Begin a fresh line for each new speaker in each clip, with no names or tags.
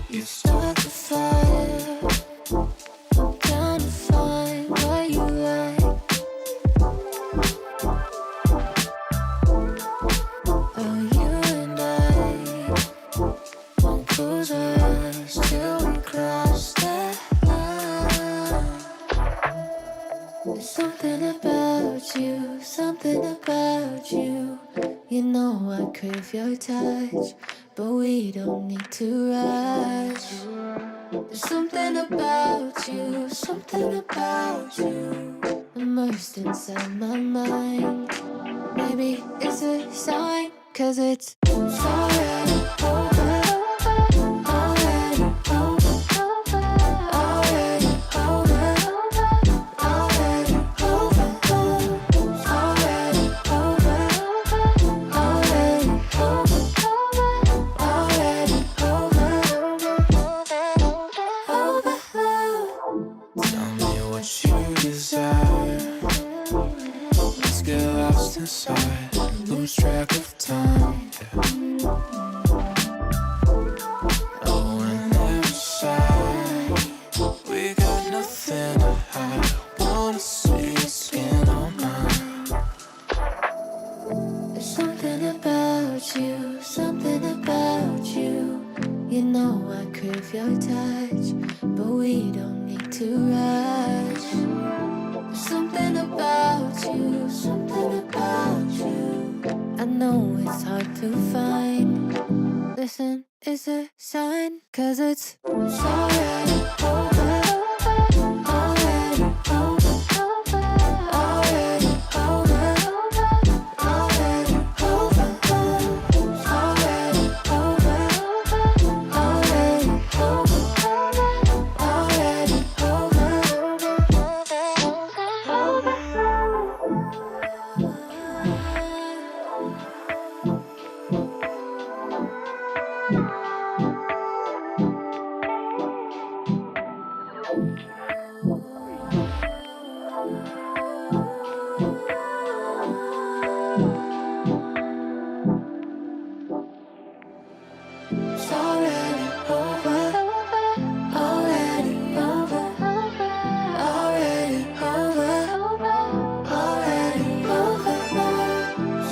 You start the fire. I'm trying to find what you like. Oh, you and I won't close our eyes till we cross that line. There's something about you, something about you. You know I crave your touch, but we don't need to rush. There's something about you, something about you, immersed inside my mind. Maybe it's a sign, 'cause it's already over. Already over. Already over. Already over. Already over. Already over. Already over. Tell me what you desire. Let's get lost inside, lose track of time. Oh, and every side, we got nothing to hide. Wanna see your skin on mine. There's something about you, something about you. You know I crave your touch, but we don't need to rush. There's something about you, something about you. I know it's hard to find. Listen, it's a sign, 'cause it's already over. Already over. Already over. Already over. Already over. Already over. Already It's already over. Already over. Already over. Already over.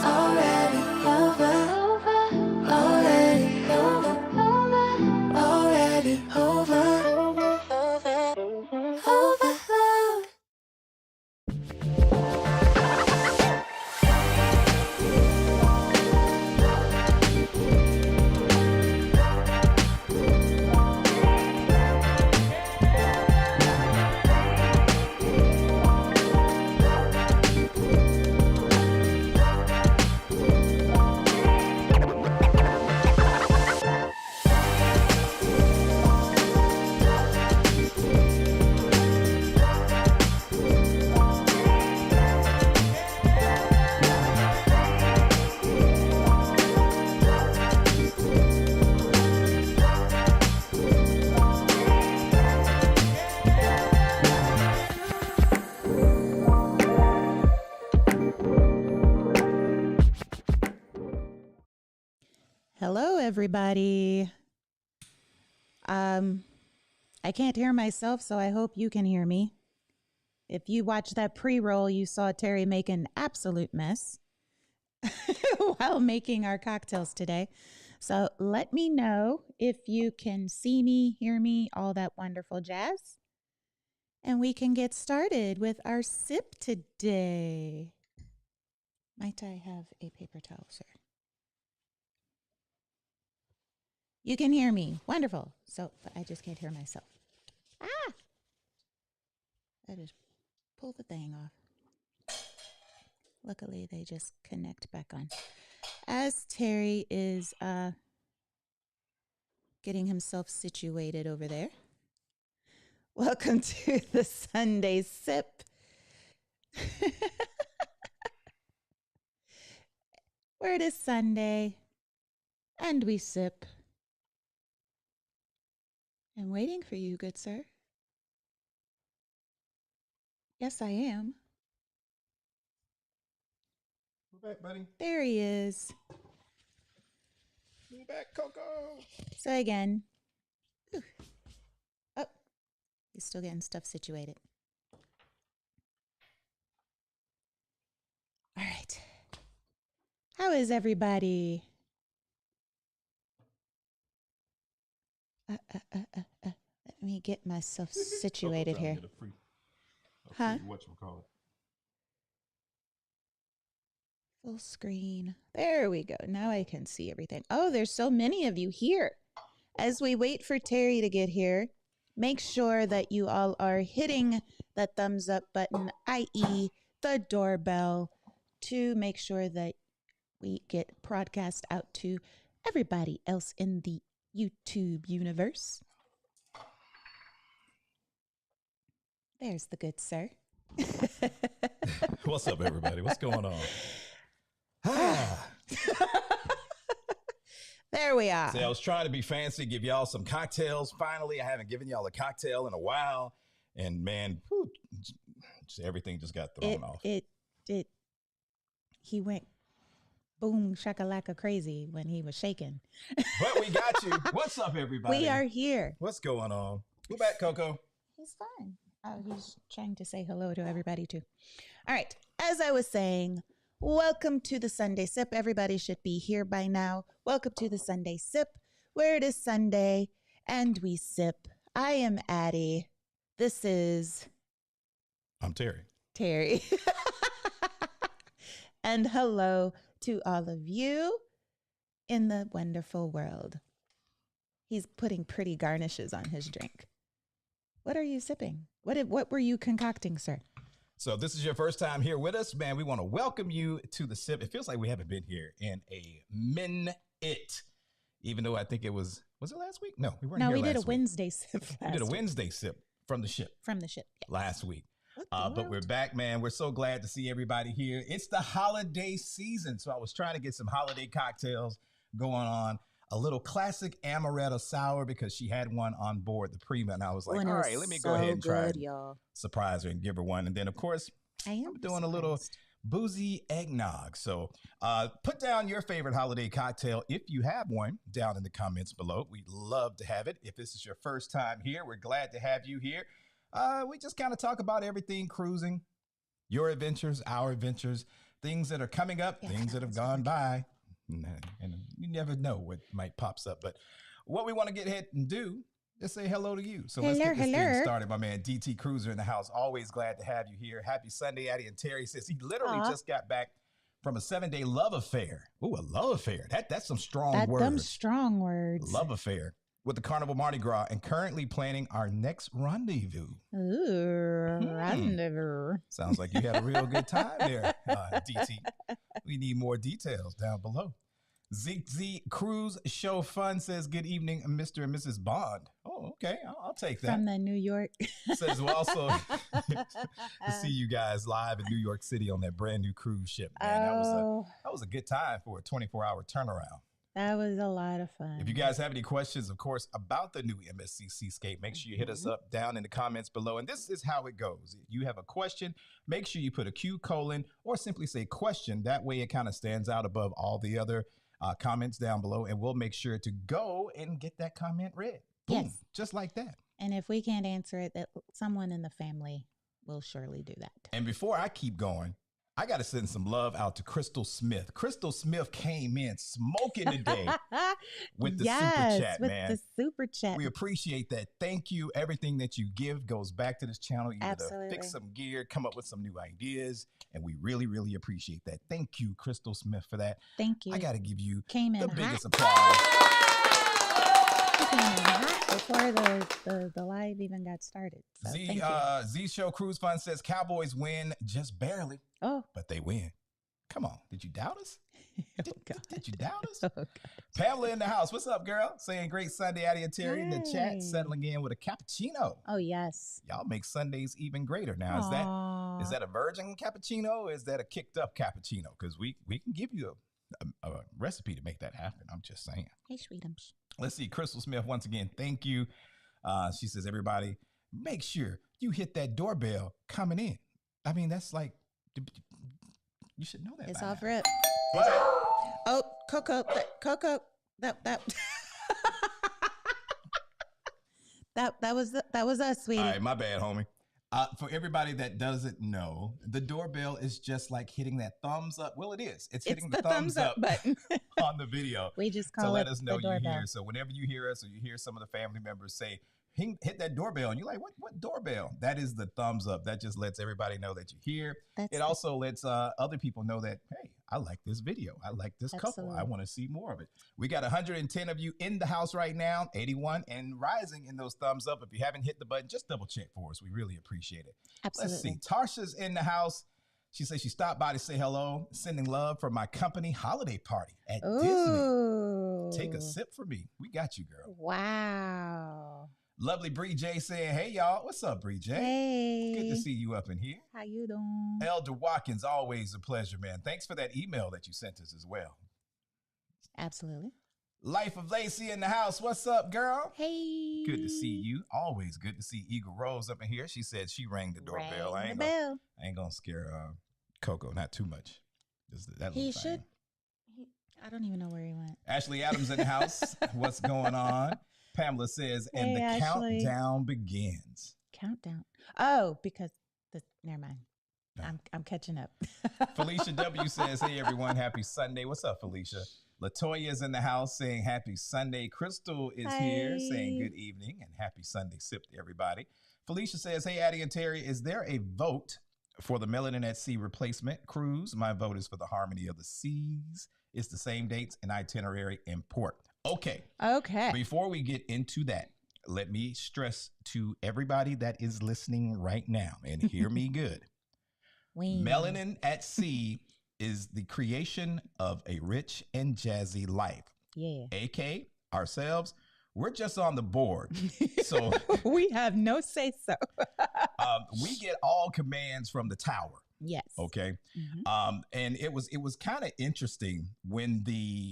Already over. Already over. Already over. Overload.
Hello, everybody. I can't hear myself, so I hope you can hear me. If you watched that pre-roll, you saw Terry make an absolute mess while making our cocktails today. So let me know if you can see me, hear me, all that wonderful jazz. And we can get started with our sip today. Might I have a paper towel, sir? You can hear me. Wonderful. So, but I just can't hear myself. Ah! I just pull the thing off. Luckily, they just connect back on. As Terry is getting himself situated over there, welcome to the Sunday Sip. Where it is Sunday, and we sip. I'm waiting for you, good sir. Yes, I am.
We're back, buddy.
There he is.
Hey, back, Coco.
So again, ooh, oh, he's still getting stuff situated. All right. How is everybody? Let me get myself situated
Coco trying
here.
to get
Huh?
free whatchamacallit.
Full screen. There we go. Now I can see everything. Oh, there's so many of you here. As we wait for Terry to get here, make sure that you all are hitting the thumbs up button, i.e. the doorbell, to make sure that we get broadcast out to everybody else in the YouTube universe. There's the good sir.
What's up, everybody? What's going on?
There we are.
See, I was trying to be fancy, give y'all some cocktails. Finally, I haven't given y'all a cocktail in a while. And man, whew, everything just got thrown off.
He went boom shakalaka crazy when he was shaking.
But we got you. What's up, everybody?
We are here.
What's going on? We're back, Coco.
He's fine. Oh, he's trying to say hello to everybody too. All right. As I was saying, welcome to the Sunday Sip. Everybody should be here by now. Welcome to the Sunday Sip, where it is Sunday and we sip. I am Addy. This is
I'm Terry.
Terry. And hello to all of you in the wonderful world. He's putting pretty garnishes on his drink. What are you sipping? What were you concocting, sir?
So this is your first time here with us, man. We want to welcome you to the sip. It feels like we haven't been here in a minute, even though I think it was it last week? No, we weren't here
No, we
last
did a
week.
Wednesday sip
We did a
last week.
Wednesday sip from the ship
From the ship. Yeah.
last week.
What the
But we're
world?
back, man. We're so glad to see everybody here. It's the holiday season. So I was trying to get some holiday cocktails going on. A little classic amaretto sour because she had one on board the Prima. And I was like,
Oh, and it
all
was
right, let me go
so
ahead and try
good,
and
y'all.
surprise her and give her one. And then, of course,
I am
I'm doing a little
surprised.
boozy eggnog. So put down your favorite holiday cocktail if you have one down in the comments below. We'd love to have it. If this is your first time here, we're glad to have you here. We just kind of talk about everything cruising, your adventures, our adventures, things that are coming up,
Yeah,
things that have gone by. And you never know what might pops up. But what we want to get ahead and do is say hello to you. So let's get this thing started. My man DT Cruiser in the house. Always glad to have you here. Happy Sunday, Addy. And Terry says he literally just got back from a 7-day love affair. Ooh, a love affair. That's some strong words.
Them strong words.
Love affair with the Carnival Mardi Gras and currently planning our next rendezvous.
Ooh, rendezvous.
Sounds like you had a real good time there, DT. We need more details down below. ZZ Cruise Show Fun says, good evening, Mr. and Mrs. Bond. Oh, okay. I'll take that.
From the New York.
Says, well, also to see you guys live in New York City on that brand new cruise ship. Man, that was a good time for a 24-hour turnaround.
That was a lot of fun.
If you guys have any questions, of course, about the new MSC Seascape, make sure you hit us up down in the comments below. And this is how it goes. If you have a question, make sure you put a Q colon or simply say question. That way it kind of stands out above all the other comments down below. And we'll make sure to go and get that comment read. Boom,
Yes.
just like that.
And if we can't answer it, that someone in the family will surely do that.
And before I keep going, I got to send some love out to Crystal Smith. Crystal Smith came in smoking today with the super chat, man.
With the super chat.
We appreciate that. Thank you. Everything that you give goes back to this channel. You
Absolutely.
fix some gear, come up with some new ideas, and we really, really appreciate that. Thank you, Crystal Smith, for that.
Thank you.
I got to give you
Came in
the
hot.
biggest applause.
He came in hot before the live even got started. So thank you.
Z Show Cruise Fun says Cowboys win just barely, but they win. Come on. Did you doubt us? Did you doubt us?
Oh, God.
Pamela in the house. What's up, girl? Saying great Sunday, Addy and Terry in the chat,
Hey.
settling in with a cappuccino.
Oh, yes.
Y'all make Sundays even greater. Now, is that a virgin cappuccino or is that a kicked up cappuccino? Because we can give you a recipe to make that happen. I'm just saying.
Hey, sweetums.
Let's see. Crystal Smith, once again, thank you. She says, everybody, make sure you hit that doorbell coming in. I mean, that's like, you should know that.
It's
by
off
now.
rip.
But
Oh, Coco. that that was us, sweetie.
All right, my bad, homie. For everybody that doesn't know, the doorbell is just like hitting that thumbs up. Well, it is. It's hitting the thumbs up
button
on the video
We just
to
call
let
it
us know
the
you're
doorbell.
here. So whenever you hear us or you hear some of the family members say, hit that doorbell, and you're like, what doorbell? That is the thumbs up. That just lets everybody know that you're here. It also lets other people know that, hey, I like this video. I like this couple.
Absolutely.
I want to see more of it. We got 110 of you in the house right now, 81 and rising in those thumbs up. If you haven't hit the button, just double check for us. We really appreciate it.
Absolutely.
Let's see. Tarsha's in the house. She says she stopped by to say hello, sending love for my company holiday party at Disney.
Ooh.
Take a sip for me. We got you, girl.
Wow.
Lovely Bree J saying, hey, y'all. What's up, Bree J?
Hey.
Good to see you up in here.
How you doing?
Elder Watkins, always a pleasure, man. Thanks for that email that you sent us as well.
Absolutely.
Life of Lacey in the house. What's up, girl?
Hey.
Good to see you. Always good to see Eagle Rose up in here. She said she rang the doorbell.
Rang
I ain't gonna scare Coco, not too much. Just that
He
little thing.
should. I don't even know where he went.
Ashley Adams in the house. What's going on? Pamela says, and
Hey,
the
Ashley.
countdown begins.
Countdown. Oh, because never mind.
No.
I'm catching up.
Felicia W says, hey, everyone. Happy Sunday. What's up, Felicia? Latoya is in the house saying happy Sunday. Crystal is here saying good evening and happy Sunday sip to everybody. Felicia says, hey, Addy and Terry, is there a vote for the Melanin at Sea replacement cruise? My vote is for the Harmony of the Seas. It's the same dates and itinerary in port. Okay. Before we get into that, let me stress to everybody that is listening right now and hear me good. Melanin at Sea is the creation of a rich and jazzy life.
Yeah.
AK, ourselves, we're just on the board. So
we have no say so.
we get all commands from the tower.
Yes.
Okay.
Mm-hmm.
And it was kind of interesting when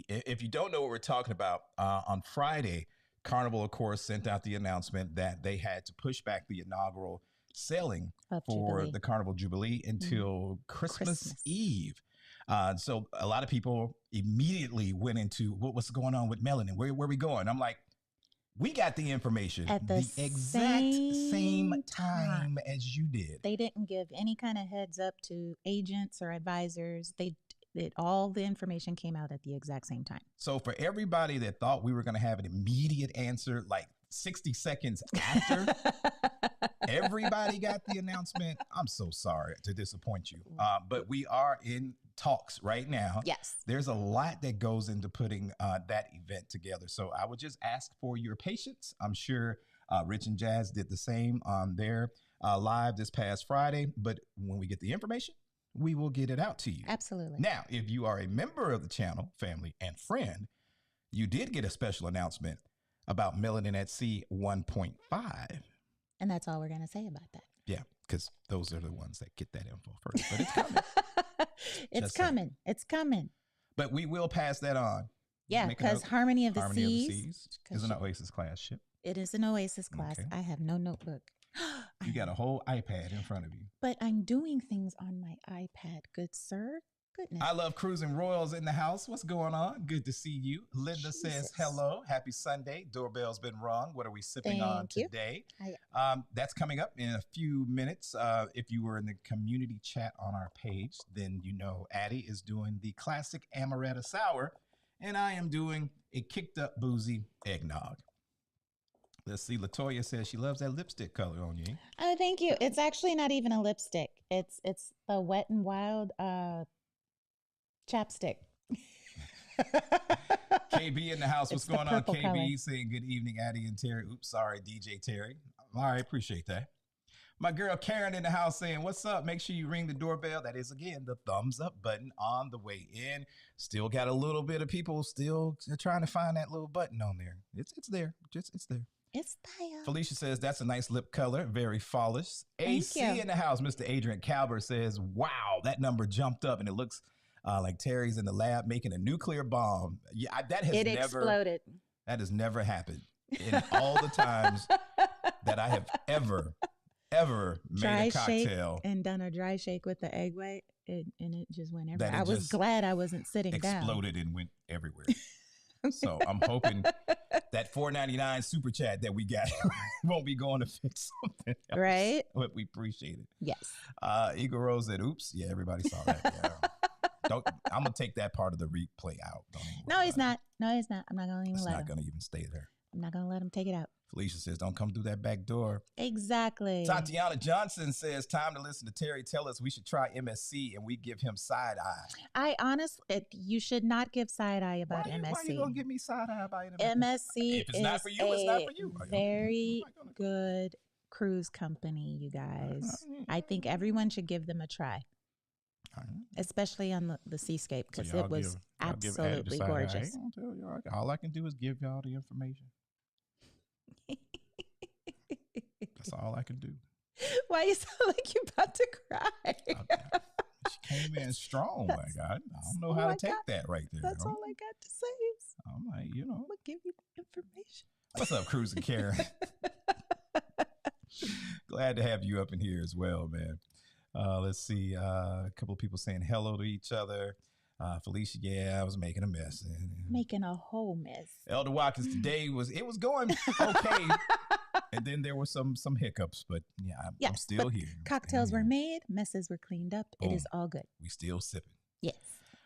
if you don't know what we're talking about, on Friday, Carnival, of course, sent out the announcement that they had to push back the inaugural sailing for
Jubilee.
the Carnival Jubilee until Christmas Eve. So a lot of people immediately went into what's going on with Melanin. Where are we going? I'm like, we got the information
at the
exact same time as you did.
They didn't give any kind of heads up to agents or advisors. All the information came out at the exact same time.
So for everybody that thought we were going to have an immediate answer, like 60 seconds after everybody got the announcement, I'm so sorry to disappoint you. But we are in talks right now.
Yes.
There's a lot that goes into putting that event together. So I would just ask for your patience. I'm sure Rich and Jazz did the same on their live this past Friday. But when we get the information, we will get it out to you.
Absolutely.
Now, if you are a member of the channel, family, and friend, you did get a special announcement about Melanin at Sea 1.5.
And that's all we're going to say about that.
Yeah, because those are the ones that get that info first. But it's coming.
It's coming.
But we will pass that on.
Yeah, because Harmony of the Seas
is an Oasis class ship.
It is an Oasis class.
Okay.
I have no notebook.
You got a whole iPad in front of you.
But I'm doing things on my iPad, good sir. Goodness.
I love Cruising Royals in the house. What's going on? Good to see you. Linda says hello. Happy Sunday. Doorbell's been rung. What are we sipping on today? That's coming up in a few minutes. If you were in the community chat on our page, then you know Addy is doing the classic amaretto sour, and I am doing a kicked up boozy eggnog. Let's see. Latoya says she loves that lipstick color on you.
Oh, thank you. It's actually not even a lipstick. It's the Wet and Wild chapstick.
KB in the house. What's going on, KB?
Color.
Saying good evening, Addy and Terry. Oops, sorry, DJ Terry. All right, appreciate that. My girl Karen in the house saying, what's up? Make sure you ring the doorbell. That is, again, the thumbs up button on the way in. Still got a little bit of people still trying to find that little button on there. It's there. It's there.
It's there.
Felicia says, that's a nice lip color. Very fallish. AC in the house. Mr. Adrian Calber says, wow, that number jumped up and it looks like Terry's in the lab making a nuclear bomb. Yeah, that has
exploded.
That has never happened in all the times that I have ever made a cocktail
and done a dry shake with the egg white, and it just went everywhere. I was glad I wasn't sitting down.
Exploded and went everywhere. So I'm hoping that $4.99 super chat that we got won't be going to fix something else.
Right?
But we appreciate it.
Yes.
Eagle Rose said, oops. Yeah, everybody saw that. Yeah. I'm going to take that part of the replay out.
No, he's not. No, he's not. I'm not going to even let him.
It's not going to even stay there.
I'm not going to let him take it out.
Felicia says, don't come through that back door.
Exactly.
Tatiana Johnson says, time to listen to Terry tell us we should try MSC and we give him side eye.
You should not give side eye about MSC.
Why are you going to give me side eye about
MSC?
If it's not for you, it's not for you.
Very good cruise company, you guys. I think everyone should give them a try. Especially on the Seascape, because it was absolutely gorgeous.
All I can do is give y'all the information. That's all I can do.
Why you sound like you're about to cry?
She came in strong. I don't know how to take that right there.
That's all I got to say.
I'm like,
I'm gonna give you the information.
What's up, Cruising Karen? Glad to have you up in here as well, man. Let's see. A couple of people saying hello to each other. Felicia, I was making a mess.
Making a whole mess.
Elder Watkins, today was going okay. And then there were some hiccups, but I'm still here.
Cocktails were made, messes were cleaned up. Boom. It is all good.
We still sipping.
Yes.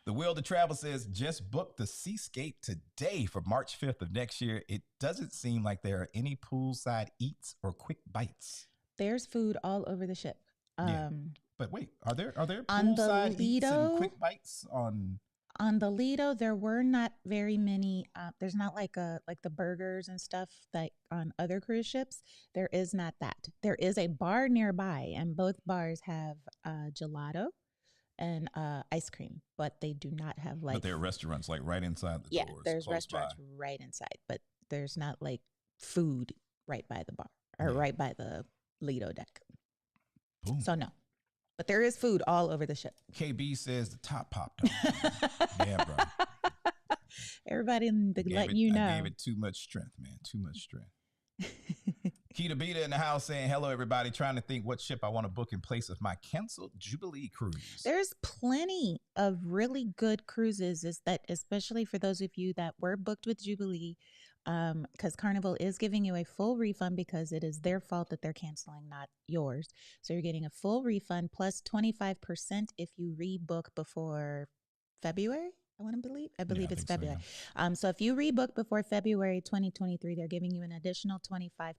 The Will to Travel says, just booked the Seascape today for March 5th of next year. It doesn't seem like there are any poolside eats or quick bites.
There's food all over the ship.
But wait, are there
on
poolside
the
eats
Lido,
and quick bites on
the Lido? There were not very many. There's not like the burgers and stuff like on other cruise ships. There is not that. There is a bar nearby, and both bars have gelato and ice cream, but they do not have like.
But there are restaurants like right inside the doors.
Yeah, there's restaurants right inside, but there's not like food right by the bar or right by the Lido deck. Boom. So no. But there is food all over the ship.
KB says the top popped off. Yeah, bro.
Everybody letting you know.
I gave it too much strength, man. Too much strength. Keita Beta in the house saying, hello, everybody. Trying to think what ship I want to book in place of my canceled Jubilee cruise.
There's plenty of really good cruises, especially for those of you that were booked with Jubilee. Because Carnival is giving you a full refund because it is their fault that they're canceling, not yours. So you're getting a full refund plus 25% if you rebook before February. I believe it's February. So, yeah. So if you rebook before February 2023, they're giving you an additional 25%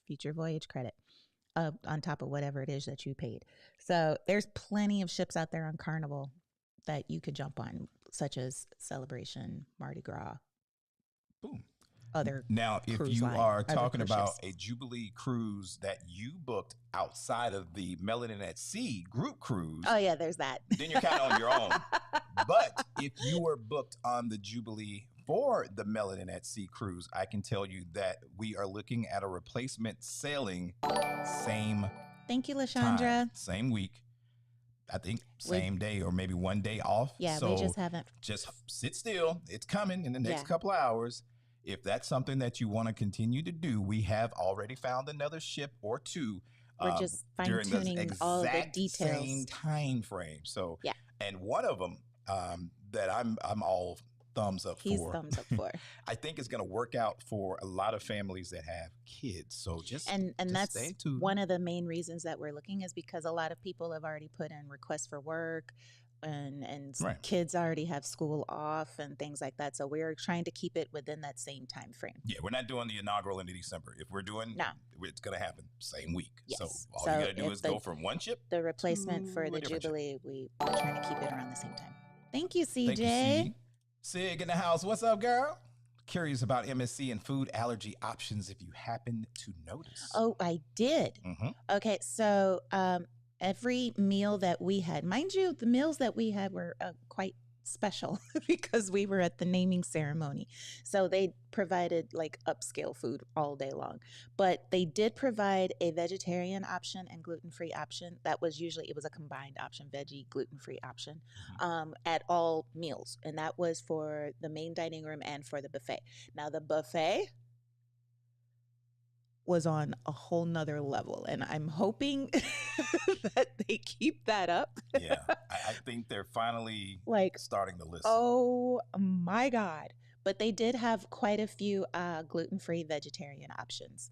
future voyage credit on top of whatever it is that you paid. So there's plenty of ships out there on Carnival that you could jump on, such as Celebration, Mardi Gras.
Boom.
Now,
if you are talking about a Jubilee cruise that you booked outside of the Melanin at Sea group cruise.
Oh, yeah, there's that.
Then you're kind of on your own. But if you were booked on the Jubilee for the Melanin at Sea cruise, I can tell you that we are looking at a replacement sailing same
Thank you, LaShandra.
Time, same week. I think same day or maybe one day off.
Yeah,
so
we just haven't.
Just sit still. It's coming in the next couple of hours. If that's something that you want to continue to do, we have already found another ship or two.
We're just fine-tuning all the details.
Same time frame. So, and one of them that I'm all thumbs up for.
He's thumbs up for.
I think it's going to work out for a lot of families that have kids. So
and that's stay tuned. One of the main reasons that we're looking is because a lot of people have already put in requests for work. And kids already have school off and things like that. So we're trying to keep it within that same time frame.
Yeah, we're not doing the inaugural into December. If we're doing, it's going to happen same week.
Yes.
So all you got to do is go from one ship.
The replacement for the Jubilee, we're trying to keep it around the same time. Thank you, CJ.
Thank you, Sig in the house. What's up, girl? Curious about MSC and food allergy options if you happen to notice.
Oh, I did. Mm-hmm. Okay, so every meal that we had, mind you, the meals that we had were quite special because we were at the naming ceremony. So they provided like upscale food all day long. But they did provide a vegetarian option and gluten-free option. It was a combined option, veggie, gluten-free option at all meals. And that was for the main dining room and for the buffet. Now the buffet was on a whole nother level, and I'm hoping that they keep that up.
Yeah, I think they're finally starting to listen.
Oh my God. But they did have quite a few gluten-free vegetarian options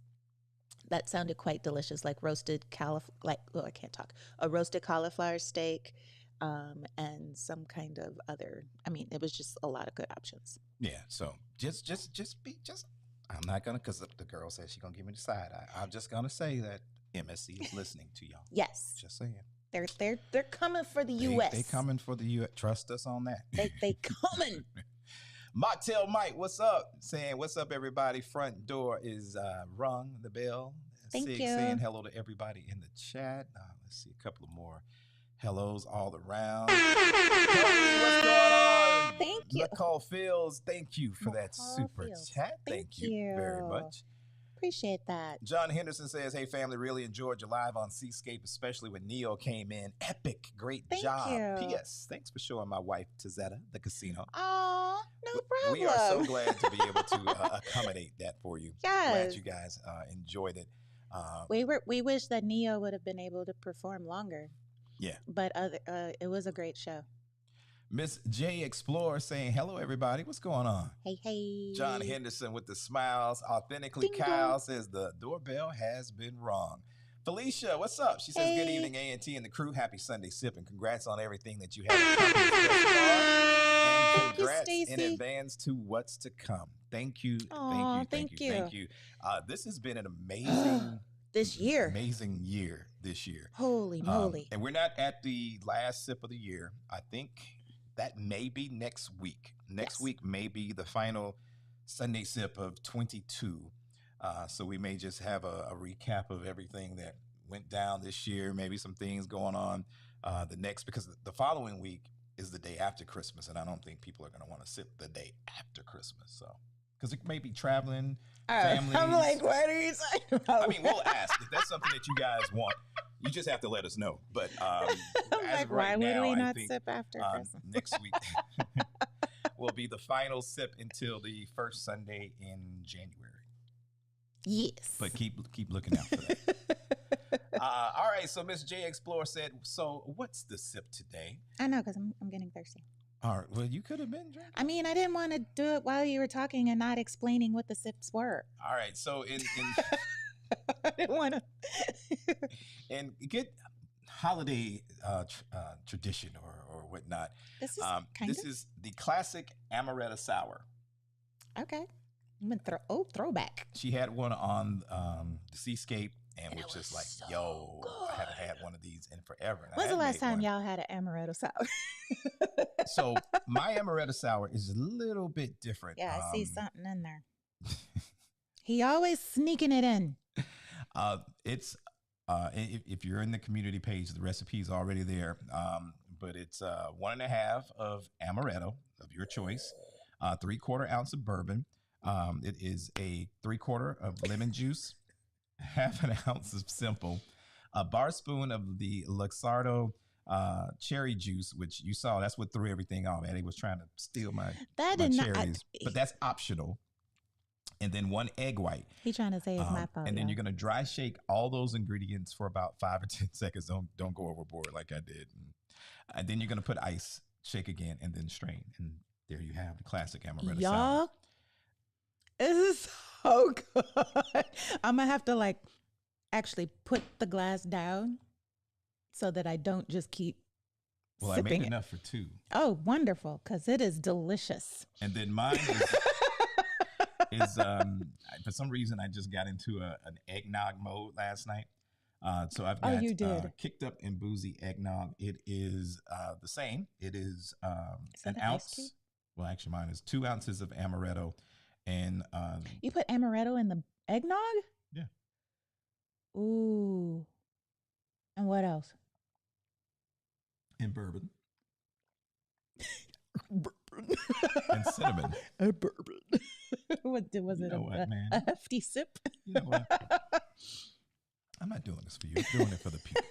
that sounded quite delicious, like I can't talk, a roasted cauliflower steak, and some kind of other. I mean, it was just a lot of good options.
Yeah. So just I'm not gonna, because the girl said she's gonna give me the side eye. I'm just gonna say that MSC is listening to y'all.
Yes,
Just saying.
they're coming for the U.S.
They coming for the U.S. Trust us on that.
They coming.
Mocktail Mike, what's up? Saying what's up, everybody. Front door is rung the bell.
Thank you.
Saying hello to everybody in the chat. Let's see a couple of more hellos all around. Hey, what's going on?
Thank you.
Nicole Fields, thank you for that
Nicole
super
Fields.
chat. Thank you very much.
Appreciate that.
John Henderson says, hey, family, really enjoyed your live on Seascape, especially when Neo came in. Epic. Great
Thank
job.
you.
P.S. Thanks for showing my wife, Tazetta, the casino.
Oh, no problem.
We are so glad to be able to accommodate that for you.
Yes.
Glad you guys enjoyed it.
We wish that Neo would have been able to perform longer.
Yeah.
But it was a great show.
Miss J Explorer saying, hello, everybody. What's going on?
Hey.
John Henderson with the smiles. Authentically
Ding
Kyle
dong.
says the doorbell has been rung. Felicia, what's up? She says, good
Hey.
evening, A&T and the crew. Happy Sunday sip and congrats on everything that you have accomplished thus far. And
Thank you,
congrats in
Stacy.
advance to what's to come. Thank you.
Aw,
Thank
thank
you. This has been an amazing
This year.
amazing year this year.
Holy moly.
And we're not at the last sip of the year. I think that may be next week. Next
Yes.
week may be the final Sunday sip of 22. So we may just have a recap of everything that went down this year, maybe some things going on because the following week is the day after Christmas, and I don't think people are going to want to sip the day after Christmas. So, because it may be traveling, families.
I'm like, what are you talking about?
I mean, we'll ask if that's something that you guys want. You just have to let us know. But
I'm
as
like,
of right
why
now,
would we
I
not
think,
sip after Christmas?
next week will be the final sip until the first Sunday in January.
Yes.
But keep looking out for that. All right. So Miss J Explorer said, so what's the sip today?
I know, because I'm getting thirsty.
All right. Well, you could have been drinking.
I mean, I didn't want to do it while you were talking and not explaining what the sips were.
All right. So in
I didn't want to.
and good holiday tradition or whatnot.
This is
This is the classic amaretto sour.
okay. I'm gonna throwback.
She had one on the Seascape and
And
was
it
just
was
like,
so
yo, I haven't
good.
had one of these in forever. And I
When's the
had
last
made
time
one.
y'all had an amaretto sour?
So my amaretto sour is a little bit different.
Yeah, I see something in there. He always sneaking it in.
It's if you're in the community page, the recipe is already there. But it's 1.5 of amaretto of your choice, 3/4 ounce of bourbon. It is a 3/4 of lemon juice, 1/2 ounce of simple, a bar spoon of the Luxardo cherry juice, which you saw. That's what threw everything off. Addy was trying to steal my cherries, but that's optional. And then 1 egg white.
He trying to say it's my fault.
And then
y'all.
you're gonna dry shake all those ingredients for about 5 or 10 seconds. Don't go overboard like I did. And then you're gonna put ice, shake again, and then strain. And there you have the classic amaretto sour.
Y'all, this is so good. I'm gonna have to actually put the glass down so that I don't just keep
Well, I
sipping
made
it.
enough for 2.
Oh, wonderful, because it is delicious.
And then mine is for some reason I just got into an eggnog mode last night. So I've got
you did.
Kicked Up and Boozy eggnog. It is the same. It is an
that an ice cube?
ounce. Well, actually, mine is 2 ounces of amaretto and
You put amaretto in the eggnog?
Yeah.
Ooh. And what else?
and bourbon and cinnamon.
A bourbon. Was
You
it
know what, man?
a hefty sip?
You know what? I'm not doing this for you. I'm doing it for the people.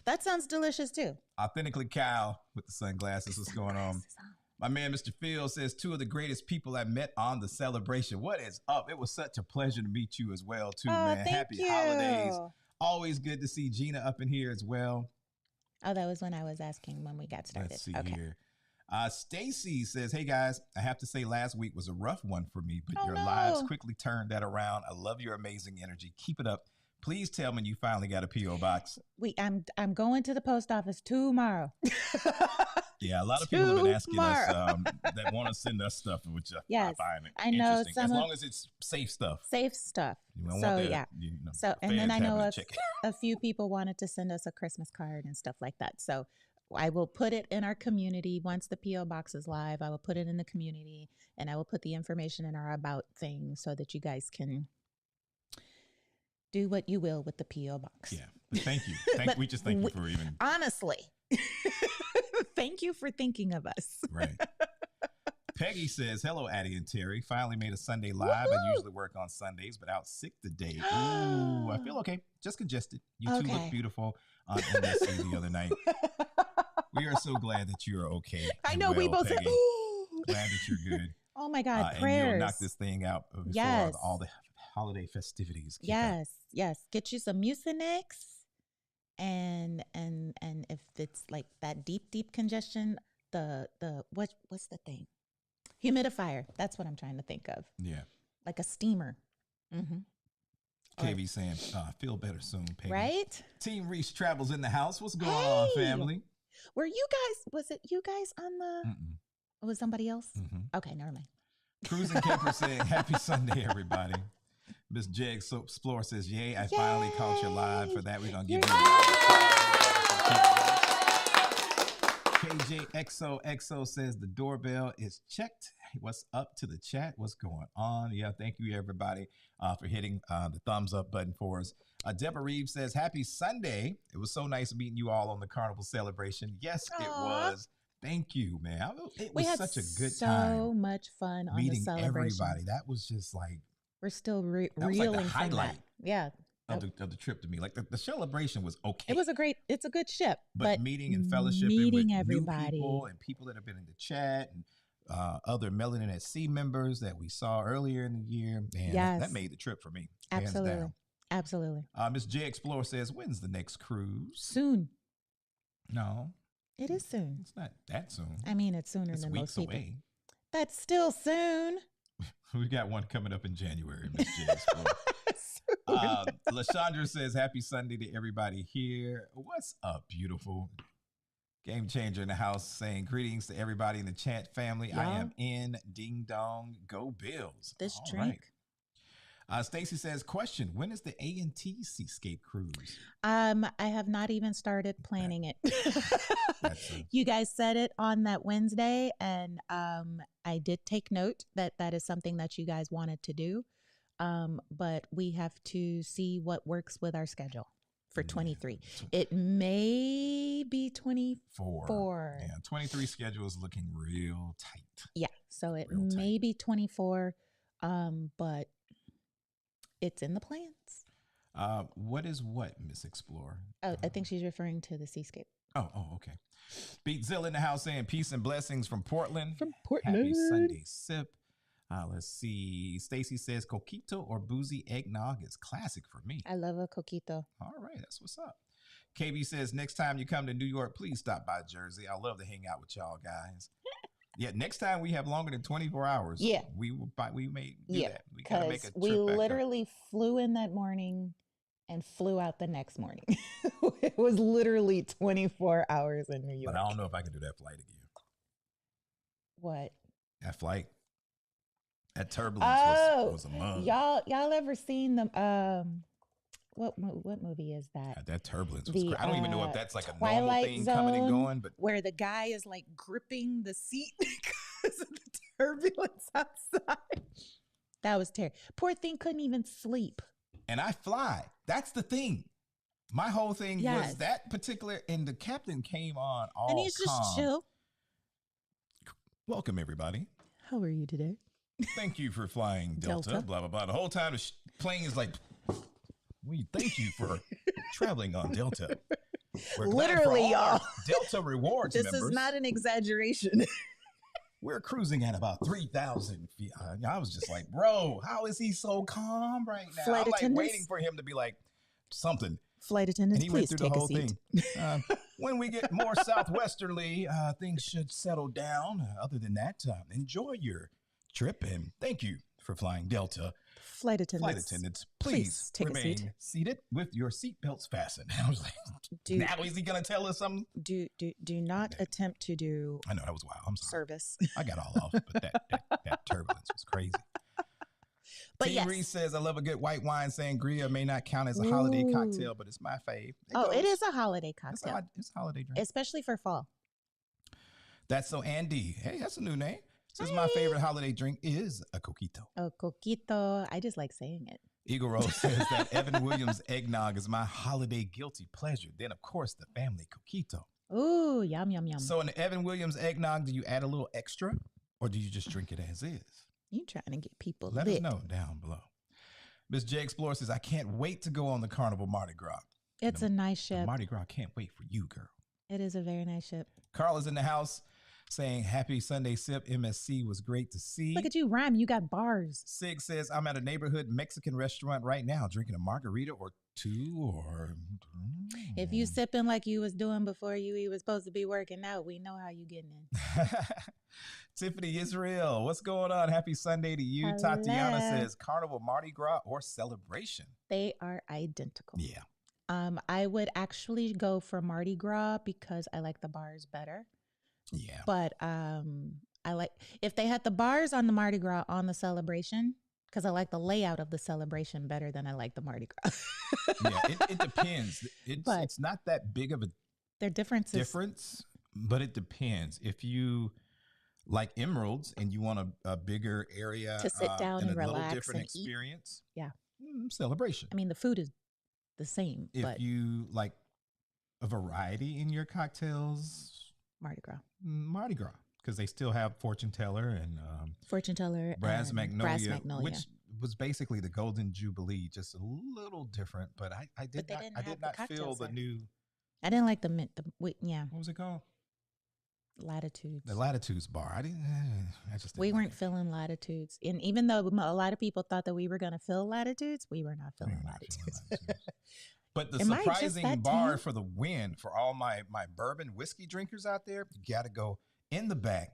That sounds delicious too.
Authentically Cal with the sunglasses. What's going on?
Sunglasses on.
My man, Mr. Field, says 2 of the greatest people I met on the celebration. What is up? It was such a pleasure to meet you as well, too,
Oh,
man.
thank
Happy
you.
holidays. Always good to see Gina up in here as well.
Oh, that was when I was asking when we got started.
Let's see
Okay.
here. Stacy says, hey guys, I have to say last week was a rough one for me, but
Oh,
your
no.
lives quickly turned that around. I love your amazing energy. Keep it up. Please tell me you finally got a P.O. box.
I'm going to the post office tomorrow.
Yeah, a lot of people have been asking us that want to send us stuff, which
Yes,
I find
I know
interesting.
some
as
of-
long as it's safe stuff.
Safe stuff.
You don't
So
want that,
yeah.
you know,
So and then I
feds
know
having to check it.
a few people wanted to send us a Christmas card and stuff like that. So I will put it in our community once the PO box is live. I will put it in the community and I will put the information in our about thing so that you guys can do what you will with the PO box.
Yeah, but thank you.
But
we just thank you for even
honestly. Thank you for thinking of us.
right. Peggy says, hello, Addy and Terry. Finally made a Sunday live. I usually work on Sundays, but out sick today. Ooh, I feel okay. Just congested. You two
Okay.
look beautiful on MSC the other night. We are so glad that you're okay.
I
and
know we
well,
both said,
Peggy.
ooh.
Glad that you're good.
Oh my God,
And
prayers.
you'll knock this thing out before
Yes.
all the holiday festivities kick
Yes, yes. Get you some Mucinex, and if it's like that deep congestion, the what's the thing? Humidifier. That's what I'm trying to think of.
up. Yeah.
Like a steamer. Mm-hmm.
KB saying, feel better soon, Peggy.
Right?
Team Reese travels in the house. What's going on,
Hey!
family?
Were you guys? Was it you guys on the?
Mm-mm.
Was somebody else?
Mm-hmm.
Okay, never mind.
Cruising Camper saying, happy Sunday, everybody. Miss Jeg Explorer says, yay, I finally caught you live. For that, we're going to give you KJXOXO says the doorbell is checked. What's up to the chat? What's going on? Yeah, thank you, everybody, for hitting the thumbs up button for us. Deborah Reeves says, happy Sunday. It was so nice meeting you all on the carnival celebration. Yes, it
Aw.
was. Thank you, man. It
We
was
had
such a good
so
time
much fun on the
meeting
celebration.
everybody. That was just like
We're still
was like the
reeling from that.
highlight.
Yeah,
of the trip to me. Like the celebration was okay.
it's a good ship,
but meeting and fellowshipping
meeting
with
everybody.
new people and people that have been in the chat and other Melanin at Sea members that we saw earlier in the year. Man,
Yes.
that made the trip for me. Hands
Absolutely.
down.
Absolutely.
Miss J Explorer says, when's the next cruise?
Soon.
No,
It is soon.
it's not that soon.
I mean, it's sooner
It's
than
weeks
most people.
away.
That's still soon.
We got one coming up in January, Miss J Explorer.
Soon.
Lashandra says, happy Sunday to everybody here. What's up, beautiful? Game Changer in the house saying greetings to everybody in the chat family. I
Y'all.
am in. Ding dong. Go Bills.
This
All
drink.
right. Stacy says, question, when is the A&T Seascape cruise?
I have not even started planning it.
That's a-
You guys said it on that Wednesday, and I did take note that that is something that you guys wanted to do. But we have to see what works with our schedule for
Yeah.
23. It may be 24.
Yeah, 23 schedule is looking real tight.
Yeah, so it
Real tight.
may be 24, but it's in the plans.
What is what, Miss Explorer?
Oh, I think she's referring to the Seascape.
Oh, okay. Beat Zill in the house saying peace and blessings from Portland.
From
Happy Sunday sip. Let's see. Stacy says coquito or boozy eggnog is classic for me.
I love a coquito.
All right, that's what's up. KB says next time you come to New York, please stop by Jersey. I love to hang out with y'all guys. Yeah, next time we have longer than 24 hours.
Yeah.
we may do
Yeah,
that. We gotta make a
because
trip
we
back up.
literally flew in that morning and flew out the next morning. It was literally 24 hours in New York.
But I don't know if I can do that flight again.
What?
That flight, that turbulence was a mug.
Y'all ever seen the what movie is that?
That turbulence was
The,
crazy. I don't even know if that's like a normal
Twilight
thing coming and
Zone,
going, but
where the guy is like gripping the seat because of the turbulence outside. That was terrible. Poor thing couldn't even sleep.
and I fly. That's the thing. My whole thing was
Yes.
that particular, and the captain came on all
And he's just
calm.
chill.
Welcome, everybody.
How are you today?
Thank you for flying Delta,
Delta.
blah, blah, blah. The whole time the plane is like, we thank you for traveling on Delta. We're glad for
Literally,
all our
y'all.
Delta Rewards
This
members.
is not an exaggeration.
We're cruising at about 3,000 feet. I was just like, bro, how is he so calm right now?
Flight
I'm like
attendants?
waiting for him to be like something.
Flight
And
attendants,
he went
please
through the
take a
whole
seat.
thing. When we get more southwesterly, things should settle down. Other than that, enjoy your trip and thank you for flying Delta.
Flight attendants,
Please
take a seat.
remain seated with your seatbelts fastened. I was like, now is he going to tell us something?
Do not attempt to do
I know that was wild. I'm sorry.
service.
I got all off, but that turbulence was crazy.
But
Team
yes.
Reese says, I love a good white wine. Sangria may not count as a holiday cocktail, but it's my fave.
It is a holiday cocktail.
It's a holiday drink.
Especially for fall.
That's so Andy. Hey, that's a new name. Says my favorite holiday drink is a coquito.
Oh, coquito. I just like saying it.
Eagle Rose says that Evan Williams eggnog is my holiday guilty pleasure. Then, of course, the family coquito.
Ooh, yum, yum, yum.
So in the Evan Williams eggnog, do you add a little extra or do you just drink it as is?
You trying to get people
Let
lit.
us know down below. Miss J Explorer says, I can't wait to go on the Carnival Mardi Gras.
It's a nice ship.
Mardi Gras can't wait for you, girl.
It is a very nice ship.
Carl is in the house saying, happy Sunday sip. MSC was great to see.
Look at you, rhyme. You got bars.
Sig says, I'm at a neighborhood Mexican restaurant right now drinking a margarita or two or...
If you sipping like you was doing before you was supposed to be working out, we know how you getting in.
Tiffany Israel, what's going on? Happy Sunday to you.
Hello.
Tatiana says, Carnival, Mardi Gras, or celebration?
They are identical.
Yeah.
I would actually go for Mardi Gras because I like the bars better.
Yeah.
But I like if they had the bars on the Mardi Gras on the celebration, because I like the layout of the celebration better than I like the Mardi Gras.
Yeah, it depends. It's not that big of a
their difference,
but it depends. If you like emeralds and you want a bigger area
to sit down and
a
relax
little different
and
experience,
eat. Yeah,
celebration.
I mean, the food is the same.
If
but
you like a variety in your cocktails, Mardi Gras, because they still have Fortune Teller and Brass Magnolia, which was basically the Golden Jubilee, just a little different. But I did not feel the new.
I didn't like the mint. Yeah.
What was it called?
Latitudes.
The Latitudes bar. I just
we weren't feeling Latitudes, and even though a lot of people thought that we were going to fill Latitudes, we were not filling Latitudes.
But the surprising bar for the win for all my bourbon whiskey drinkers out there, you got to go in the back.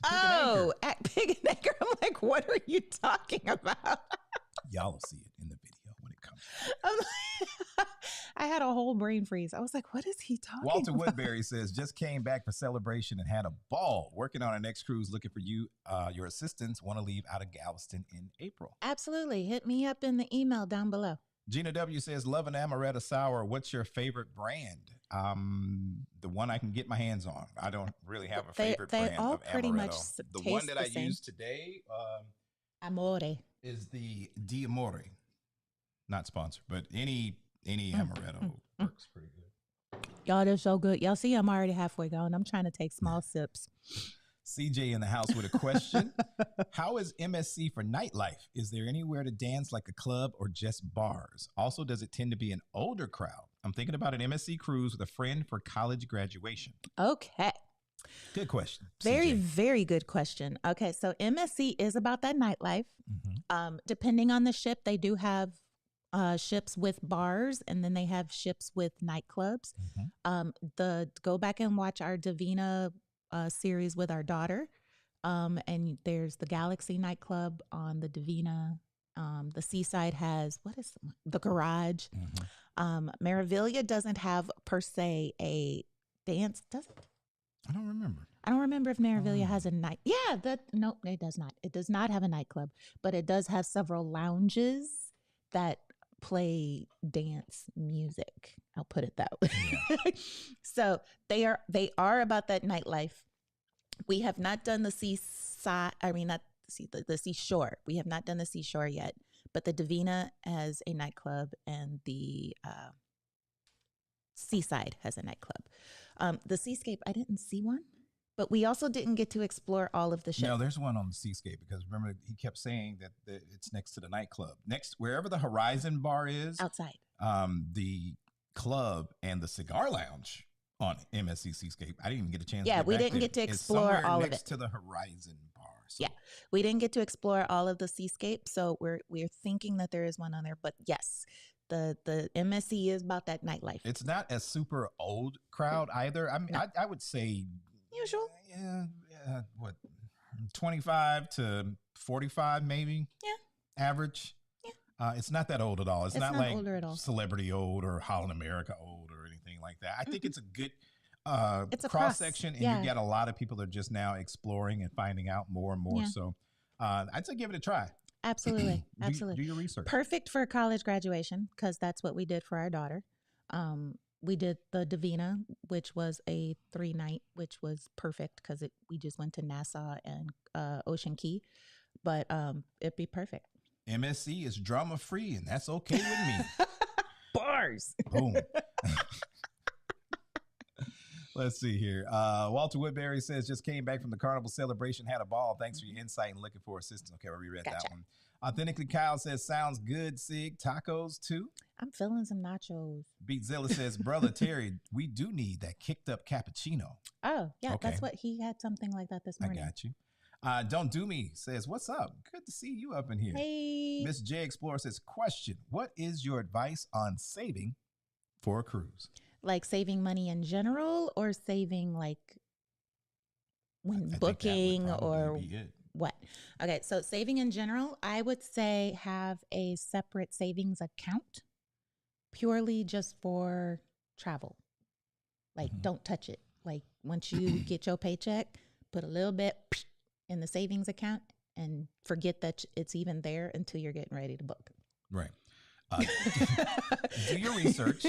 At Pig and Anchor. I'm like, what are you talking about?
Y'all will see it in the video when it comes.
I had a whole brain freeze. I was like, what is he talking
Walter
about?
Woodbury says, just came back for celebration and had a ball. Working on our next cruise, looking for you. Your assistants want to leave out of Galveston in April.
Absolutely. Hit me up in the email down below.
Gina W says, love an amaretto sour. What's your favorite brand? The one I can get my hands on. I don't really have a favorite brand
all
of
pretty
amaretto.
much
The
taste
one that
the
I
same.
use today
Amore.
is the D'Amore. Not sponsored, but any amaretto works pretty good.
Y'all, they're so good. Y'all see, I'm already halfway gone. I'm trying to take small sips.
CJ in the house with a question. How is MSC for nightlife? Is there anywhere to dance like a club or just bars? Also, does it tend to be an older crowd? I'm thinking about an MSC cruise with a friend for college graduation.
Okay.
Good question.
Very,
CJ.
very good question. Okay, so MSC is about that nightlife.
Mhm.
Depending on the ship, they do have ships with bars, and then they have ships with nightclubs. Go back and watch our Davina series with our daughter, and there's the Galaxy nightclub on the Davina. The Seaside has the Garage. Meraviglia doesn't have per se a dance, does it?
I don't remember.
I don't remember if Meraviglia has a night. Yeah, no, it does not. It does not have a nightclub, but it does have several lounges that play dance music. I'll put it that way. Yeah. So they are about that nightlife. We have not done the seaside. I mean, not the seashore. We have not done the seashore yet, but the Davina has a nightclub, and the Seaside has a nightclub. The Seascape, I didn't see one, but we also didn't get to explore all of the ships.
No, there's one on the Seascape because remember he kept saying that it's next to the nightclub. Next, wherever the Horizon bar is.
Outside.
The club and the cigar lounge on MSC Seascape. I didn't even get a chance.
Yeah,
to get
we
back
didn't
there.
get to
It's
explore
somewhere
all of
next
it.
to the Horizon Bar. So.
Yeah, we didn't get to explore all of the Seascape, so we're thinking that there is one on there. But yes, the MSC is about that nightlife.
It's not a super old crowd either. I mean,
No.
I would say
Usual.
Yeah, what 25 to 45 maybe.
Yeah.
Average.
Yeah.
It's not that old at all. It's not like
older at all.
Celebrity old or Holland America old or anything like that. I think it's a good
It's a
cross section, and
yeah.
you get a lot of people that are just now exploring and finding out more and more.
Yeah.
So I'd say give it a try.
Absolutely. Absolutely.
Do your research.
Perfect for college graduation, because that's what we did for our daughter. We did the Divina, which was a 3-night, which was perfect because we just went to Nassau and Ocean Key, but it'd be perfect.
MSC is drama free, and that's okay with me.
Bars.
Boom. Let's see here. Walter Woodbury says, just came back from the carnival celebration, had a ball. Thanks for your insight and looking for assistance. Okay, I reread that one. Authentically Kyle says, sounds good, Sig. Tacos too?
I'm feeling some nachos.
Beat Zilla says, brother Terry, we do need that kicked up cappuccino.
Oh, yeah,
Okay.
that's what he had, something like that this morning.
I got you. Don't Do Me says, what's up? Good to see you up in here.
Hey.
Miss J Explorer says, question, what is your advice on saving for a cruise?
Like saving money in general, or saving like when
I
booking,
think that would
or
probably be it.
what? Okay, so saving in general, I would say have a separate savings account purely just for travel. Like, don't touch it. Like, once you get your paycheck, put a little bit in the savings account and forget that it's even there until you're getting ready to book.
Right. Do your research.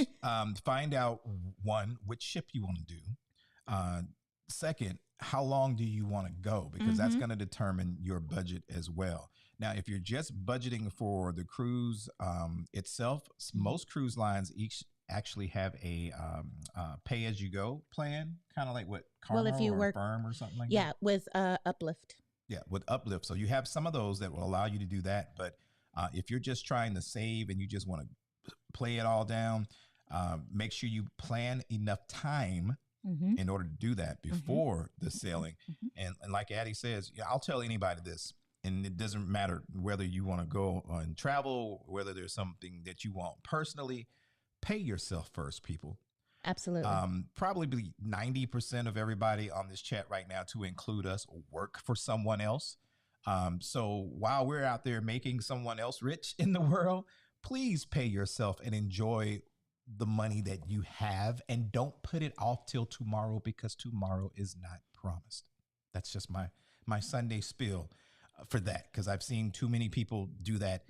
Find out, one, which ship you want to do. Second, how long do you want to go? Because that's going to determine your budget as well. Now, if you're just budgeting for the cruise itself, most cruise lines each actually have a pay-as-you-go plan, kind of like what Carnival
if you
or
work,
Firm or something like that.
Yeah, with Uplift.
Yeah, with Uplift. So you have some of those that will allow you to do that. But if you're just trying to save and you just want to play it all down, make sure you plan enough time in order to do that before the sailing. And like Addy says, I'll tell anybody this, and it doesn't matter whether you want to go on travel, whether there's something that you want personally, pay yourself first, people.
Absolutely.
Probably 90% of everybody on this chat right now, to include us, work for someone else. So while we're out there making someone else rich in the world, please pay yourself and enjoy the money that you have, and don't put it off till tomorrow, because tomorrow is not promised. That's just my Sunday spiel for that, because I've seen too many people do that.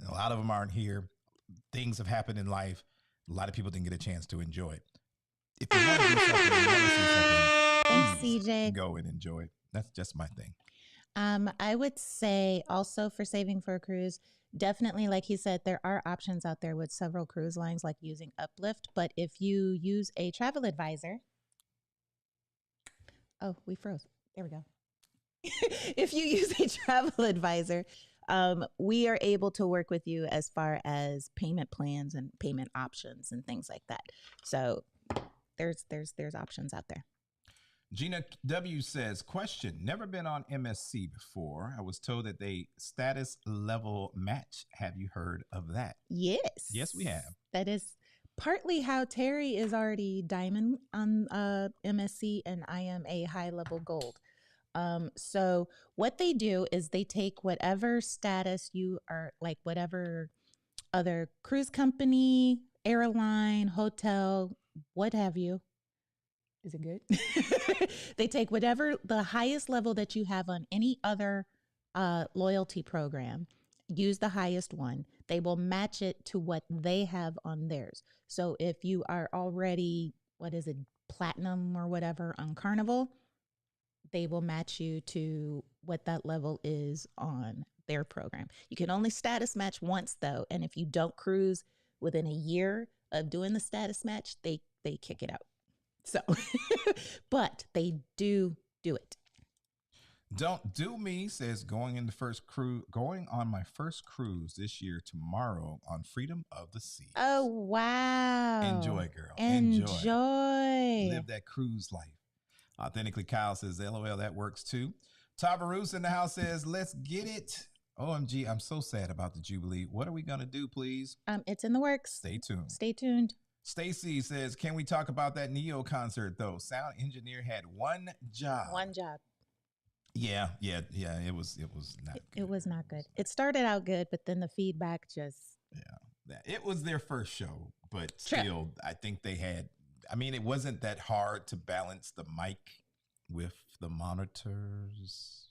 A lot of them aren't here. Things have happened in life. A lot of people didn't get a chance to enjoy it. If you want to do something, you want to see something,
Thanks,
please
CJ.
go and enjoy it. That's just my thing.
I would say also for saving for a cruise, definitely, like he said, there are options out there with several cruise lines, like using Uplift. But if you use a travel advisor, oh, we froze. There we go. If you use a travel advisor, we are able to work with you as far as payment plans and payment options and things like that. So there's options out there.
Gina W says, question, never been on MSC before. I was told that they status level match. Have you heard of that?
Yes.
Yes, we have.
That is partly how Terry is already diamond on MSC, and I am a high level gold. So what they do is they take whatever status you are, like whatever other cruise company, airline, hotel, what have you. Is it good? They take whatever the highest level that you have on any other loyalty program, use the highest one. They will match it to what they have on theirs. So if you are already, what is it, platinum or whatever on Carnival, they will match you to what that level is on their program. You can only status match once though. And if you don't cruise within a year of doing the status match, they kick it out. So, but they do it.
Don't Do Me says going on my first cruise this year tomorrow on Freedom of the Seas.
Oh, wow.
Enjoy, girl.
Enjoy.
Live that cruise life. Authentically Kyle says, LOL, that works too. Tabarus in the house says, let's get it. OMG, I'm so sad about the Jubilee. What are we going to do, please?
It's in the works.
Stay tuned.
Stay tuned.
Stacy says, can we talk about that Neo concert, though? Sound engineer had one job.
One job.
Yeah. It was not good.
It was not good. It started out good, but then the feedback just...
Yeah. It was their first show, but still, I think they had... I mean, it wasn't that hard to balance the mic with the monitors.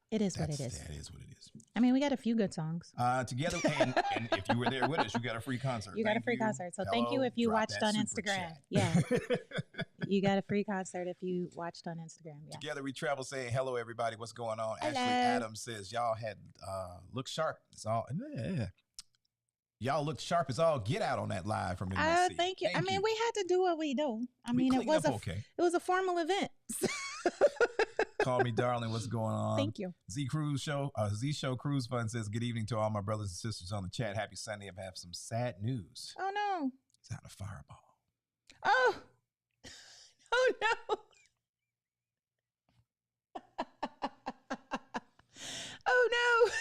It is what it is.
That is what it is.
I mean, we got a few good songs.
Together, and if you were there with us, you got a free concert.
You got a free concert. So thank you if you watched on Instagram. Yeah. You got a free concert if you watched on Instagram. Yeah.
Together we travel saying, hello, everybody. What's going on?
Hello.
Ashley Adams says, y'all had look sharp. It's all... Y'all looked sharp as all get out on that live from MSC.
Thank you. I mean, we had to do what we do. I mean, it was a formal event.
Call me darling. What's going on?
Thank you.
Z Show Cruise Fund says, good evening to all my brothers and sisters on the chat. Happy Sunday. I have some sad news.
Oh no.
It's out of Fireball.
Oh. Oh no. Oh no.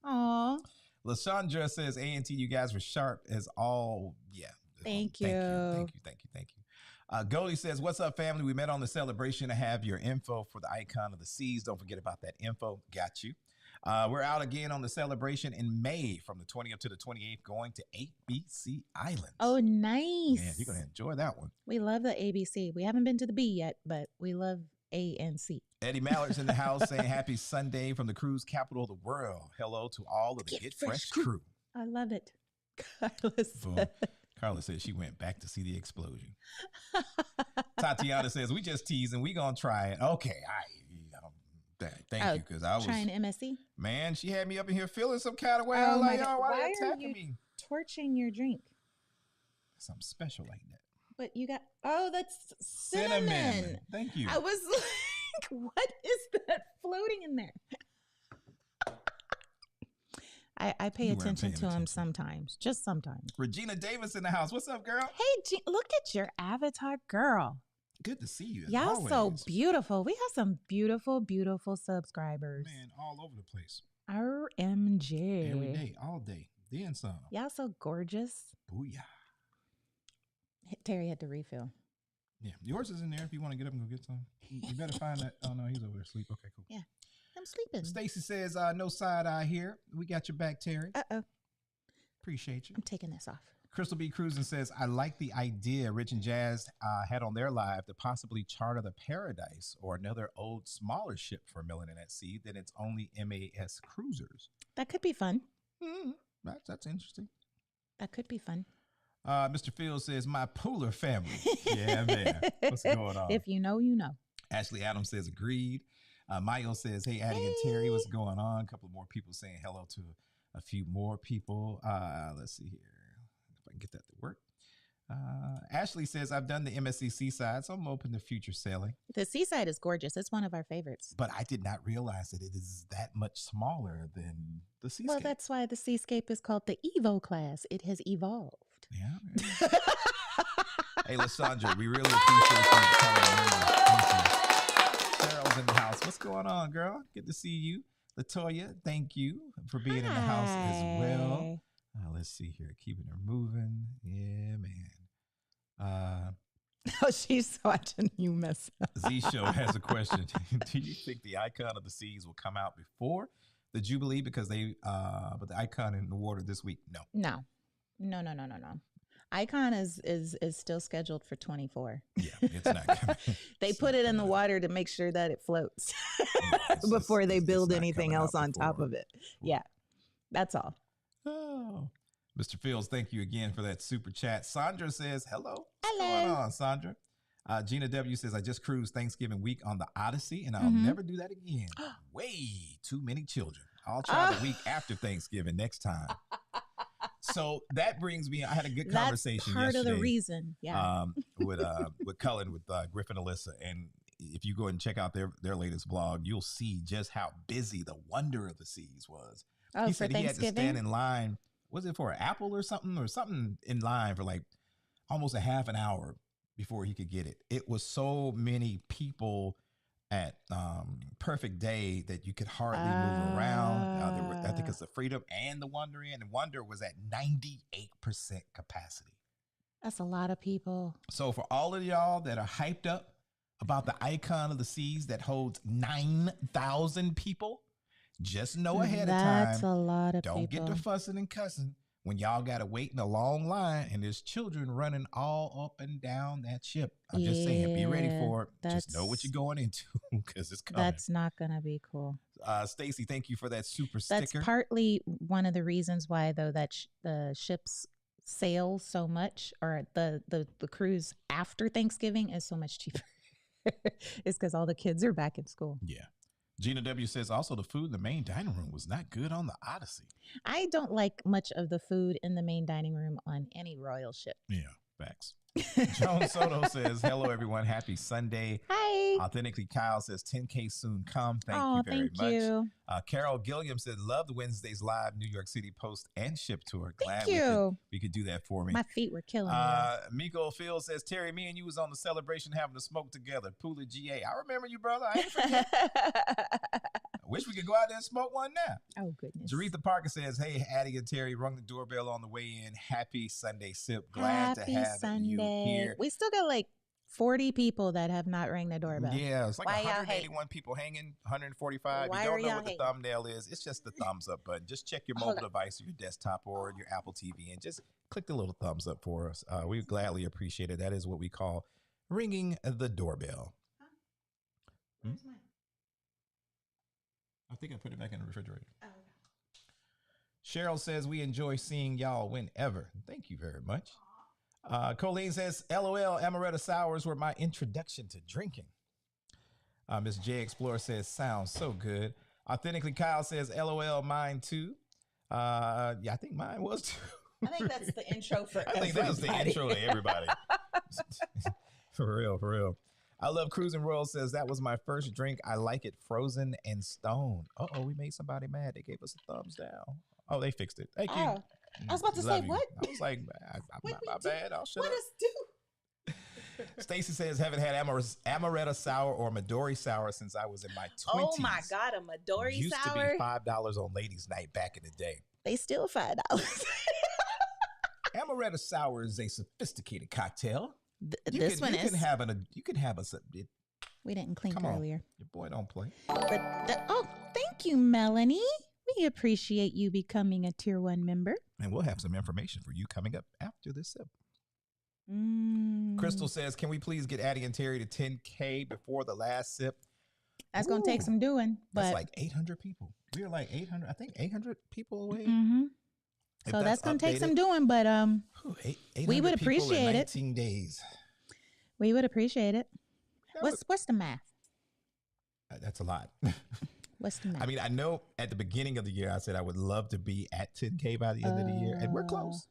Aw.
Lashandra says, A&T, you guys were sharp as all. Yeah.
Thank you.
Thank you. Goldie says, what's up, family? We met on the celebration to have your info for the Icon of the Seas. Don't forget about that info. Got you. We're out again on the celebration in May from the 20th to the 28th, going to ABC Islands.
Oh, nice.
Man, you're going to enjoy that one.
We love the ABC. We haven't been to the B yet, but we love A and C.
Eddie Mallard's in the house saying happy Sunday from the cruise capital of the world. Hello to all of the Get Fresh crew.
I love it.
Carla says she went back to see the explosion. Tatiana says, we just teasing. We going to try it. Okay. Thank you. Because I was
trying MSC.
Man, she had me up in here feeling some kind of way. I was like, oh, why are you attacking me?
Torching your drink.
Something special like that.
But you got, that's cinnamon.
Thank you.
I was like, what is that floating in there? I pay attention to him sometimes, just sometimes.
Regina Davis in the house. What's up, girl?
Hey, look at your avatar, girl.
Good to see you.
Y'all always. So beautiful. We have some beautiful, beautiful subscribers.
Man, all over the place.
RMJ.
Every day, all day. Then some.
Y'all so gorgeous.
Booyah.
Terry had to refill.
Yeah, yours is in there if you want to get up and go get some. You better find that. Oh, no, he's over there asleep. Okay, cool.
Yeah, I'm sleeping.
Stacy says, no side eye here. We got your back, Terry.
Uh-oh.
Appreciate you.
I'm taking this off.
Crystal B. Cruising says, I like the idea Rich and Jazz had on their live to possibly charter the Paradise or another old, smaller ship for Melanin at Sea than its only MAS cruisers.
That could be fun.
That's interesting.
That could be fun.
Mr. Fields says, my Pooler family. Yeah, man. What's going on?
If you know, you know.
Ashley Adams says, agreed. Mayo says, hey, Addy and Terry, what's going on? A couple of more people saying hello to a few more people. Let's see here. If I can get that to work. Ashley says, I've done the MSC Seaside, so I'm open to future sailing.
The Seaside is gorgeous. It's one of our favorites.
But I did not realize that it is that much smaller than the Seascape.
Well, that's why the Seascape is called the Evo class. It has evolved.
Yeah. Hey, Lysandra, we really appreciate you coming in. Cheryl's in the house. What's going on, girl? Good to see you. Latoya, thank you for being in the house as well. Let's see here. Keeping her moving. Yeah, man.
Oh, she's watching you mess up.
Z-Show has a question. Do you think the Icon of the Seas will come out before the Jubilee? Because but the Icon in the water this week? No. Icon is still scheduled for 24. Yeah, it's not coming.
They put it in the water to make sure that it floats before they build anything else on top of it. Yeah, that's all.
Oh, Mr. Fields, thank you again for that super chat. Sandra says, hello.
Hello.
What's going on, Sandra? Gina W says, I just cruised Thanksgiving week on the Odyssey, and I'll never do that again. Way too many children. I'll try the week after Thanksgiving next time. So that brings me. I had a good
That's
conversation
part
yesterday.
of the reason. Yeah.
With Cullen, with Griff and Alyssa, and if you go and check out their latest blog, you'll see just how busy the Wonder of the Seas was.
Oh,
He
for
said he had to
Thanksgiving?
stand in line. Was it for an apple or something in line for like almost a half an hour before he could get it. It was so many people at Perfect Day that you could hardly move around. There were, I think it's the Freedom and the Wonder Inn, and Wonder was at 98% capacity.
That's a lot of people.
So for all of y'all that are hyped up about the icon of the seas that holds 9,000 people, just know ahead of time.
That's a lot of
Don't
people.
get to fussing and cussing when y'all got to wait in a long line and there's children running all up and down that ship. I'm just saying, be ready for it. Just know what you're going into because it's coming.
That's not going to be cool.
Stacy, thank you for that super
That's
sticker.
partly one of the reasons why, though, that the ships sail so much, or the cruise after Thanksgiving is so much cheaper. It's because all the kids are back in school.
Yeah. Gina W says also the food in the main dining room was not good on the Odyssey.
I don't like much of the food in the main dining room on any royal ship.
Yeah, facts. Joan Soto says, hello, everyone. Happy Sunday.
Hi.
Authentically Kyle says, 10K soon come. Thank you very much.
You.
Carol Gilliam said, loved Wednesday's live New York City Post and ship tour. Glad we could do that for me.
My feet were killing me.
Miko Phil says, Terry, me and you was on the celebration having a smoke together. Pooler GA. I remember you, brother. I ain't forget. Wish we could go out there and smoke one now.
Oh, goodness.
Jaretha Parker says, hey, Addy and Terry, rung the doorbell on the way in. Happy Sunday sip. Glad to have you here.
We still got like 40 people that have not rang the doorbell.
Yeah, it's like 181 people hanging, 145. You don't know what the thumbnail is. It's just the thumbs up button. Just check your mobile device or your desktop or your Apple TV and just click the little thumbs up for us. We gladly appreciate it. That is what we call ringing the doorbell. Where's mine? I think I put it back in the refrigerator. Oh, okay. Cheryl says, we enjoy seeing y'all whenever. Thank you very much. Colleen says, LOL, amaretto sours were my introduction to drinking. Miss J Explorer says, sounds so good. Authentically Kyle says, LOL, mine too. Yeah, I think mine was too.
I think that's the intro for everybody.
I think that was the intro to everybody. For real, for real. I love Cruising Royal says, that was my first drink. I like it frozen and stoned. Uh-oh, we made somebody mad. They gave us a thumbs down. Oh, they fixed it. Thank you.
I was about to say, what?
I was like, my bad. I'll shut up.
What us do?
Stacy says, haven't had amaretto sour or Midori sour since I was in my 20s.
Oh my God, a Midori
Used
sour?
to be $5 on ladies' night back in the day.
They still $5.
Amaretto sour is a sophisticated cocktail.
You can
have a.
We didn't clink earlier.
Your boy don't play.
Oh, thank you, Melanie. We appreciate you becoming a Tier 1 member.
And we'll have some information for you coming up after this sip. Crystal says, can we please get Addy and Terry to 10K before the last sip?
That's going to take some doing. But
that's like 800 people. We are like 800, I think 800 people away.
Mm-hmm. So that's going to take some doing, but we would appreciate it.
19 days.
We would appreciate it. What's the math?
That's a lot.
What's the math?
I mean, I know at the beginning of the year, I said I would love to be at 10K by the end of the year, and we're close.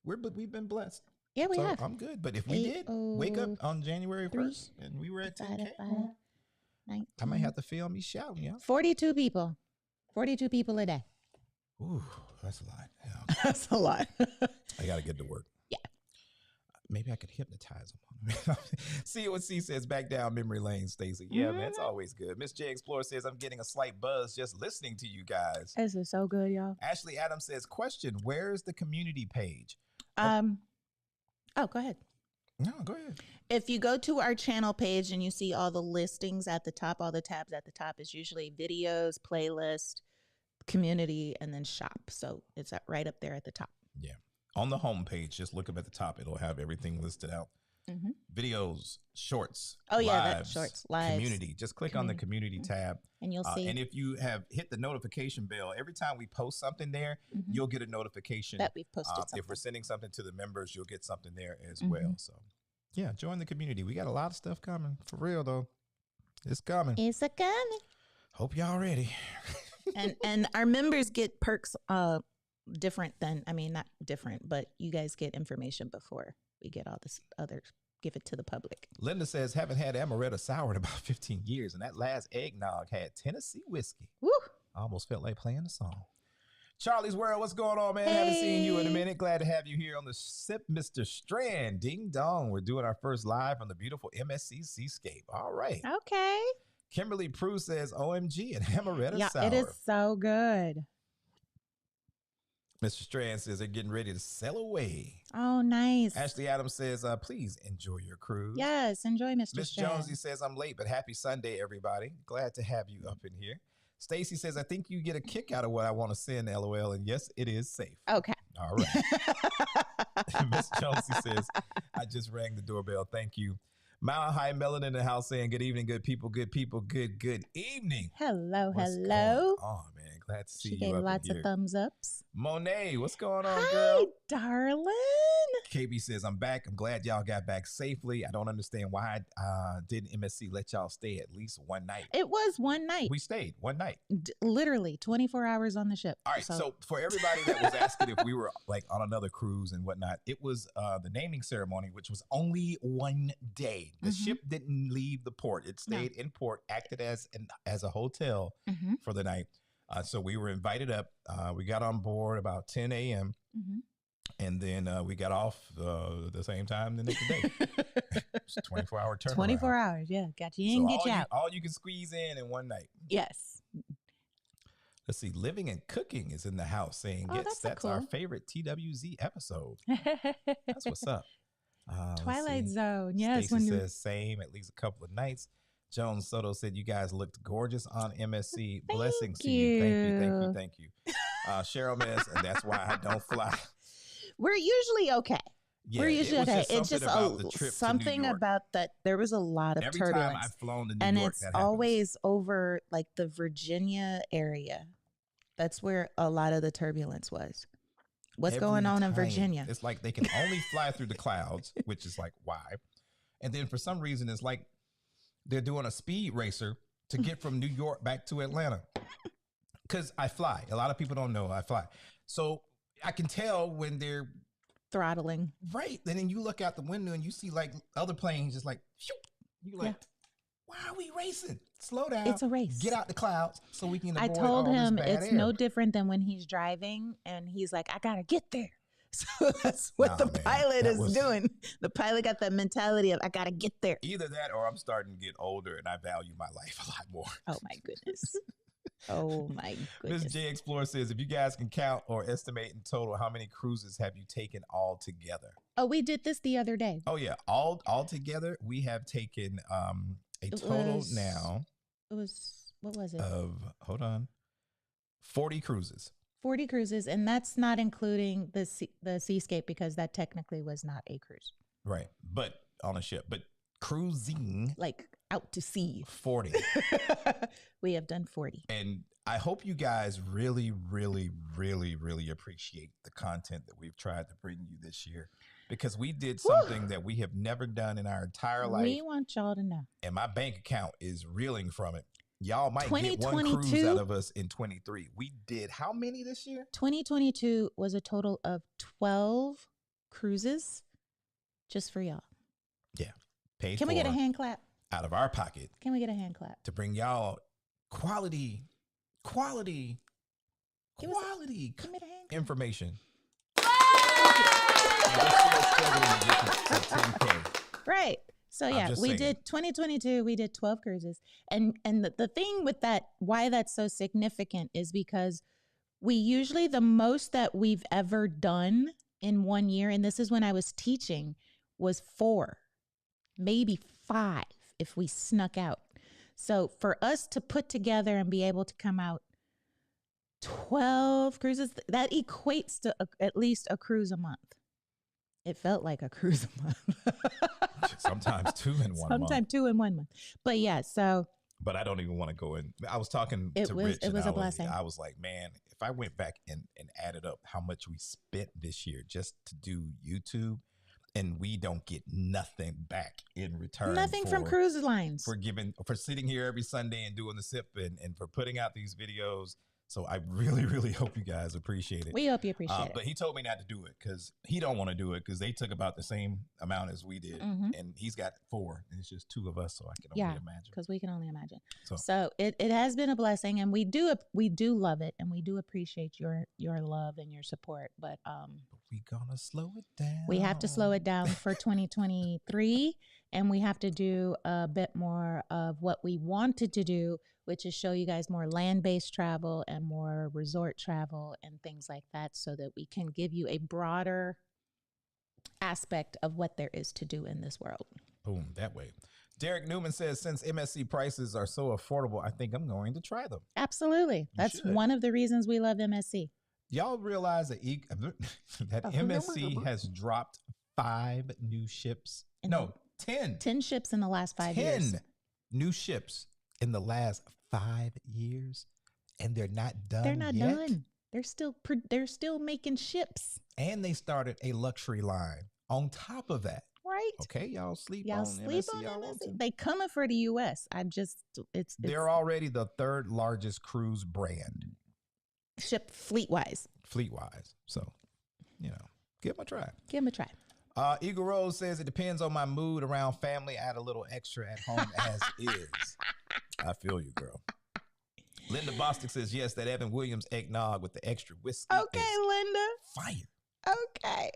We've been blessed.
Yeah, we have.
I'm good. But if we did wake up on January 1st and we were at 10K, I might have to film me shouting, yeah.
42 people. 42 people a day.
Ooh, that's a lot. Yeah.
That's a lot.
I got to get to work.
Yeah.
Maybe I could hypnotize them. See what C says, back down memory lane, Stacey. Yeah, man, it's always good. Miss J Explorer says, I'm getting a slight buzz just listening to you guys.
This is so good, y'all.
Ashley Adams says, question, where's the community page?
Oh, go ahead.
No, go ahead.
If you go to our channel page and you see all the listings at the top, all the tabs at the top is usually videos, playlist, community, and then shop. So it's right up there at the top.
Yeah. On the home page, just look up at the top. It'll have everything listed out.
Mm-hmm.
Videos, shorts.
Oh, yeah,
lives,
that's shorts, lives.
Community. Just click on the community tab.
And you'll see.
And if you have hit the notification bell, every time we post something there, you'll get a notification.
That we've posted something.
If we're sending something to the members, you'll get something there as well. So, yeah, join the community. We got a lot of stuff coming. For real, though. It's coming.
It's a coming.
Hope y'all ready.
and our members get perks different than, I mean, not different, but you guys get information before we get all this other, give it to the public.
Linda says, haven't had amaretto sour in about 15 years, and that last eggnog had Tennessee whiskey.
Woo!
I almost felt like playing the song. Charlie's World, what's going on, man?
Hey.
Haven't seen you in a minute. Glad to have you here on the Sip, Mr. Strand. Ding dong. We're doing our first live from the beautiful MSC Seascape. All right.
Okay.
Kimberly Prue says, OMG, and amaretto sour.
Yeah, it is so good.
Mr. Strand says they're getting ready to sail away.
Oh, nice.
Ashley Adams says, please enjoy your cruise.
Yes, enjoy, Mr.
Miss
Strand.
Jonesy says, I'm late, but happy Sunday, everybody. Glad to have you up in here. Stacy says, I think you get a kick out of what I want to send, LOL. And yes, it is safe.
Okay.
All right. Miss Jonesy says, I just rang the doorbell. Thank you. Mile High Melon in the house saying, good evening, good people, good evening.
Hello,
What's
hello.
going on, man? Glad to see
She
you
gave
up
lots
in
of
here.
thumbs ups.
Monet, what's going on,
Hi,
girl?
darling.
KB says, I'm back. I'm glad y'all got back safely. I don't understand why didn't MSC let y'all stay at least one night.
It was one night.
We stayed one night.
Literally 24 hours on the ship.
All right. So for everybody that was asking if we were like on another cruise and whatnot, it was the naming ceremony, which was only one day. The ship didn't leave the port. It stayed in port, acted as a hotel for the night. So we were invited up. We got on board about 10 a.m. And then we got off the same time the next day. It's a 24-hour turnaround.
24 hours. Yeah. Got you in, get you out.
All you can squeeze in one night.
Yes.
Let's see. Living and Cooking is in the house saying, yes, that's our favorite TWZ episode. That's what's up.
Twilight Zone. Yes.
Stacey says same, at least a couple of nights. Jones Soto said, you guys looked gorgeous on MSC. Blessings to you. Thank you. Cheryl Miss, and that's why I don't fly.
We're usually okay.
Yeah,
we're usually okay. It's just
something
about that. There was a lot of
every
turbulence.
time I've flown to New
and
York,
it's always over like the Virginia area. That's where a lot of the turbulence was. What's going on in Virginia?
It's like they can only fly through the clouds, which is like, why? And then for some reason, it's like they're doing a speed racer to get from New York back to Atlanta. Because I fly. A lot of people don't know I fly. So I can tell when they're
throttling.
Right. And then you look out the window and you see like other planes just like, you're like, why are we racing? Slow down.
It's a race.
Get out the clouds so we can avoid
I told him it's
air.
No different than when he's driving and he's like, I got to get there. So that's what the pilot is doing. The pilot got that mentality of, I got to get there.
Either that or I'm starting to get older and I value my life a lot more.
Oh, my goodness. Oh, my goodness.
Ms. J Explorer says, if you guys can count or estimate in total, how many cruises have you taken all together?
Oh, we did this the other day.
Oh, yeah. All together, we have taken a total now.
It was, what was it?
Hold on. 40 cruises. 40
cruises, and that's not including the Seascape because that technically was not a cruise.
Right, but on a ship. But cruising.
Like out to sea.
40.
We have done 40.
And I hope you guys really, really, really, really appreciate the content that we've tried to bring you this year. Because we did something that we have never done in our entire life.
We want y'all to know.
And my bank account is reeling from it. Y'all might get one cruise out of us in 23. We did how many this year?
2022 was a total of 12 cruises just for y'all.
Yeah. Paid
Can we get a hand clap?
Out of our pocket.
Can we get a hand clap?
To bring y'all quality information.
Right. So yeah, we did 2022, we did 12 cruises. And the thing with that, why that's so significant is because we usually, the most that we've ever done in 1 year, and this is when I was teaching, was 4, maybe 5 if we snuck out. So for us to put together and be able to come out 12 cruises, that equates to at least a cruise a month. It felt like a cruise a month.
Sometimes 2 in 1 month.
Sometimes 2 in 1 month. But yeah, so.
But I don't even want to go in. I was talking to Rich.
It was a blessing.
I was like, man, if I went back and added up how much we spent this year just to do YouTube, and we don't get nothing back in return.
Nothing from cruise lines.
For sitting here every Sunday and doing the sip and for putting out these videos. So I really, really hope you guys appreciate it.
We hope you appreciate it.
But he told me not to do it because he don't want to do it because they took about the same amount as we did. And he's got 4. And it's just 2 of us. So I can only imagine.
Because we can only imagine.
So
it has been a blessing. And we do love it. And we do appreciate your love and your support. But
we gonna slow it down.
We have to slow it down for 2023. And we have to do a bit more of what we wanted to do, which is show you guys more land-based travel and more resort travel and things like that so that we can give you a broader aspect of what there is to do in this world.
Boom, that way. Derek Newman says, since MSC prices are so affordable, I think I'm going to try them.
Absolutely. That's one of the reasons we love MSC.
Y'all realize that, that MSC has dropped 5 new ships? No, 10.
10 ships in the last 5 years.
10 new ships in the last 5 years, and they're not done.
They're not done. They're still making ships.
And they started a luxury line on top of that.
Right.
Okay, y'all sleep on MSC.
They coming for the US.
They're already the 3rd largest cruise brand.
Ship fleet-wise.
So, give them a try.
Give them a try.
Eagle Rose says, it depends on my mood around family. I add a little extra at home as is. I feel you, girl. Linda Bostic says, yes, that Evan Williams eggnog with the extra whiskey.
Okay, Linda.
Fire.
Okay.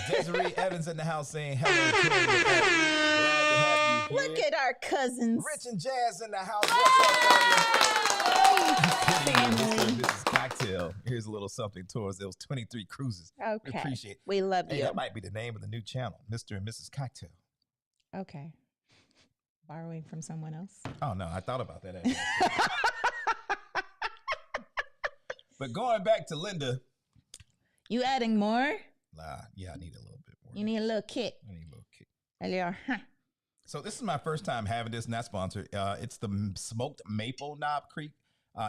Desiree Evans in the house saying, hello, Tori. Glad to have you here.
Look at our cousins.
Rich and Jazz in the house. What's up,
family?
This is Cocktail. Here's a little something towards those 23 cruises.
Okay.
We appreciate it.
We love you.
That might be the name of the new channel, Mr. and Mrs. Cocktail.
Okay. Borrowing from someone else?
Oh, no. I thought about that. Actually. But going back to Linda.
You adding more?
Yeah, I need a little bit more.
You need a little kick.
I need a little kick.
A little,
So this is my first time having this, not sponsored. It's the smoked maple Knob Creek.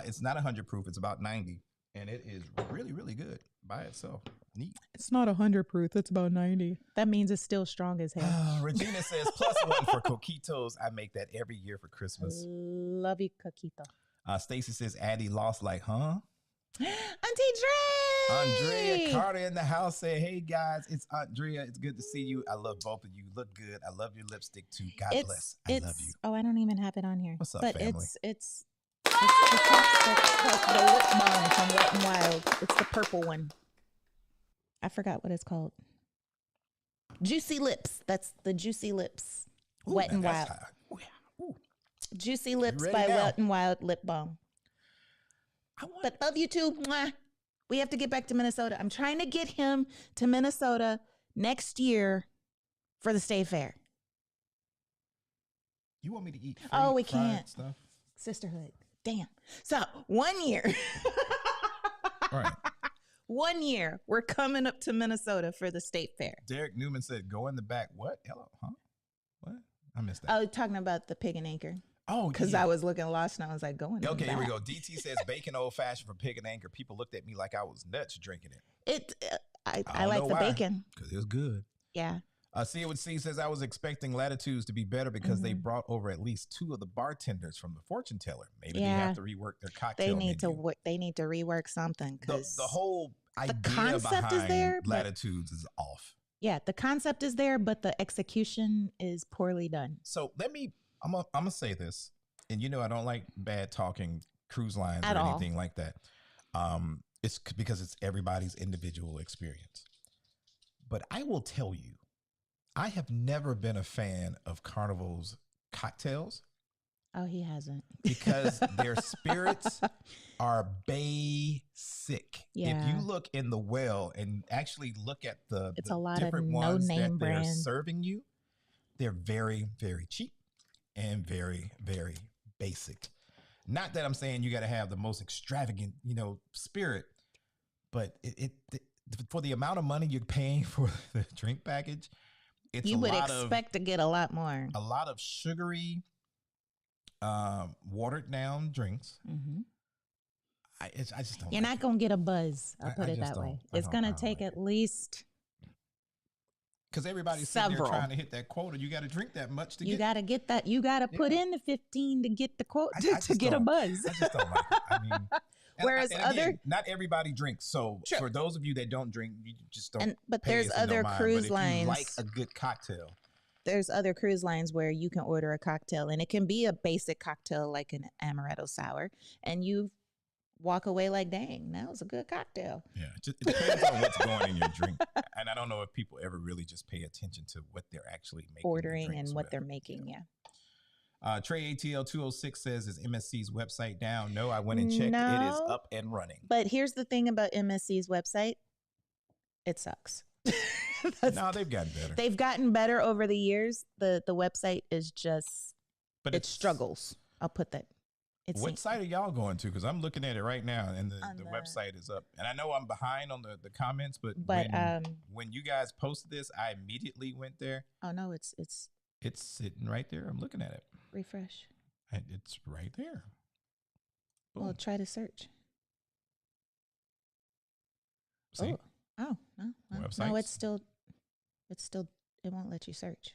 It's not 100 proof. It's about 90. And it is really, really good by itself. Neat.
It's not 100 proof. It's about 90. That means it's still strong as hell.
Regina says, +1 for coquitos. I make that every year for Christmas.
Love you, coquito.
Stacy says, Addy lost like, huh?
Auntie Dre!
Andrea Carter in the house saying, hey guys, it's Andrea. It's good to see you. I love both of you. Look good. I love your lipstick too. God bless. I love you.
Oh, I don't even have it on here.
What's up,
but
family?
It's the lip balm from Wet n Wild. It's the purple one. I forgot what it's called. Juicy Lips. That's the Juicy Lips.
Ooh,
Wet n Wild. Juicy Lips by Wet n Wild lip balm. But love you too. Mwah. We have to get back to Minnesota. I'm trying to get him to Minnesota next year for the State Fair.
You want me to eat free,
oh, we
fried
can't.
Stuff?
Sisterhood. Damn. So 1 year.
Right.
1 year. We're coming up to Minnesota for the State Fair.
Derek Newman said, go in the back. What? Hello? Huh? What? I missed that.
Oh, talking about the Pig and Anchor.
Oh,
because I was looking lost and I was like, going.
Okay, here we go. DT says bacon old fashioned from Pig and Anchor. People looked at me like I was nuts drinking it.
I like the bacon
because it was good.
Yeah.
See it with C says I was expecting Latitudes to be better because they brought over at least 2 of the bartenders from the fortune teller. Maybe they have to rework their cocktail.
They need to rework something because
the whole idea
concept is there.
Latitudes is off.
Yeah, the concept is there, but the execution is poorly done.
So I'm gonna say this, and I don't like bad talking cruise lines or anything like that. It's because it's everybody's individual experience. But I will tell you, I have never been a fan of Carnival's cocktails.
Oh, he hasn't.
Because their spirits are basic.
Yeah.
If you look in the well and actually look at the
a lot
different
of
ones
no-name
that they're
brands.
serving you, they're very, very cheap and very, very basic. Not that I'm saying you got to have the most extravagant, spirit, but it for the amount of money you're paying for the drink package,
you would expect to get a lot more.
A lot of sugary, watered down drinks.
Mm-hmm.
I just don't.
You're not gonna get a buzz. I'll put it that way. It's gonna take at least.
Because everybody's sitting there trying to hit that quota. You got to drink that much to get.
You got to get that. You got to put in the 15 to get the quote to get a buzz.
I just don't like it. I mean,
Whereas
not everybody drinks. So
True.
for those of you that don't drink, you just don't.
But
pay
there's
us no
other
mind.
cruise
But if
lines.
you like a good cocktail.
There's other cruise lines where you can order a cocktail, and it can be a basic cocktail like an amaretto sour, and you walk away like, dang, that was a good cocktail.
Yeah, it depends on what's going in your drink. And I don't know if people ever really just pay attention to what they're actually making.
Ordering and what they're making, yeah.
Trey ATL 206 says, is MSC's website down? No, I went and checked. It is up and running.
But here's the thing about MSC's website. It sucks.
No, they've gotten better.
They've gotten better over the years. The website is just, but it struggles. I'll put that.
What site are y'all going to? Because I'm looking at it right now, and the website is up. And I know I'm behind on the comments, but when you guys posted this, I immediately went there.
Oh no, it's
sitting right there. I'm looking at it.
Refresh.
And it's right there. Boom.
Well, try to search.
See?
Oh no, no, it's still, it won't let you search.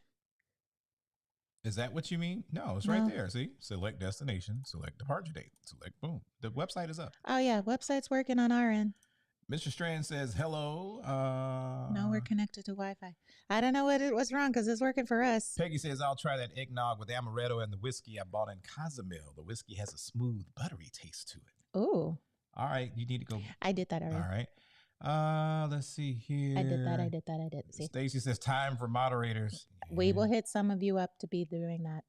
Is that what you mean? No, it's right there. See, select destination, select departure date, select boom. The website is up.
Oh yeah, website's working on our end.
Mr. Strand says hello.
No, we're connected to Wi-Fi. I don't know what's wrong because it's working for us.
Peggy says I'll try that eggnog with amaretto and the whiskey I bought in Cozumel. The whiskey has a smooth, buttery taste to it.
Ooh.
All right, you need to go.
I did that already.
All right. Let's see here.
I did that. See?
Stacy says time for moderators.
We will hit some of you up to be doing that.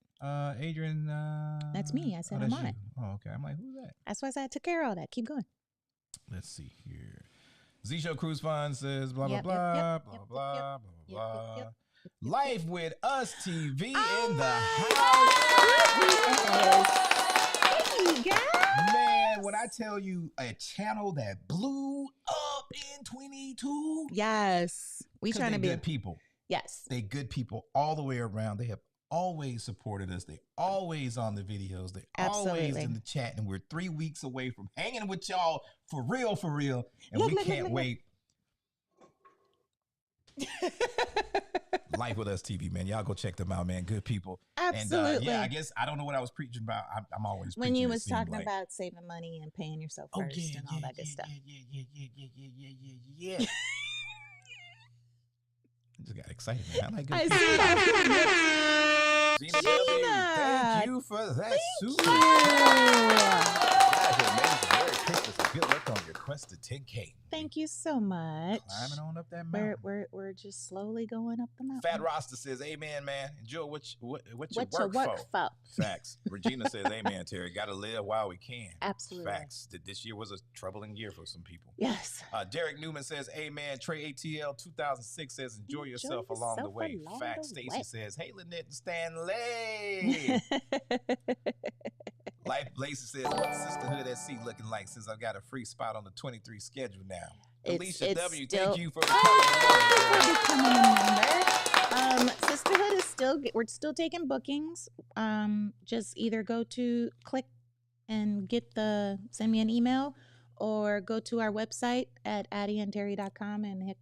Adrian.
That's me. I said I'm on it.
Oh, okay. I'm like, who's that?
That's why I said I took care of all that. Keep going.
Let's see here. Z-Show Cruise Fund says blah, blah, blah, blah, blah, blah, blah. Life with Us TV in the house.
Hey, guys.
Man, when I tell you a channel that blew up in 22.
Yes. We trying to be
good people.
Yes.
They good people all the way around. They have always supported us. They always on the videos. They always in the chat. And we're 3 weeks away from hanging with y'all for real. And we can't wait. Life with Us TV, man. Y'all go check them out, man. Good people.
Absolutely.
And yeah, I guess I don't know what I was preaching about. I'm always
when you was talking about saving money and paying yourself first and all that good stuff.
Yeah. I just got excited, man. I like good
people. I see that.
Thank you for that. Merry Christmas and good luck on your quest to 10K.
Thank you so much.
Climbing on up that mountain.
We're just slowly going up the mountain.
Fat Rasta says, amen, man. Enjoy what you
work for.
Facts. Regina says, amen, Terry. Got to live while we can.
Absolutely.
Facts. This year was a troubling year for some people.
Yes.
Derek Newman says, amen. Trey ATL 2006 says, enjoy yourself along the way. Facts. Stacy says, hey, Lynette and Stanley. Life Lacey says, what's Sisterhood at Sea looking like since I've got a free spot on the 23 schedule now? Alicia W, thank you for becoming
a member. Sisterhood is we're still taking bookings. Just either click and send me an email, or go to our website at addyandterry.com and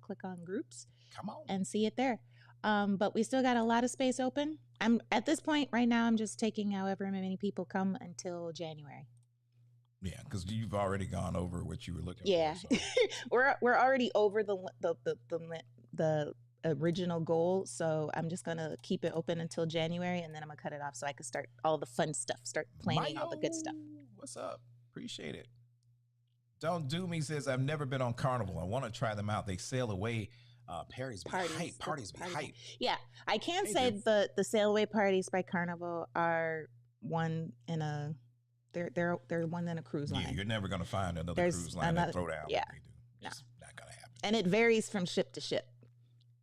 click on groups.
Come on.
And see it there. But we still got a lot of space open. I'm at this point right now, I'm just taking however many people come until January.
Yeah, because you've already gone over what you were looking
for.
So.
we're already over the original goal. So I'm just gonna keep it open until January, and then I'm gonna cut it off so I can start all the fun stuff, start planning all the good stuff.
What's up? Appreciate it. Don't Do Me says, I've never been on Carnival. I want to try them out. They sail away. Parties be hype.
Yeah, I can say the sail away parties by Carnival are one in a they're one in a cruise line.
Yeah, you're never gonna find another cruise line that throw down.
Yeah,
what they do. Just not gonna happen.
And it varies from ship to ship,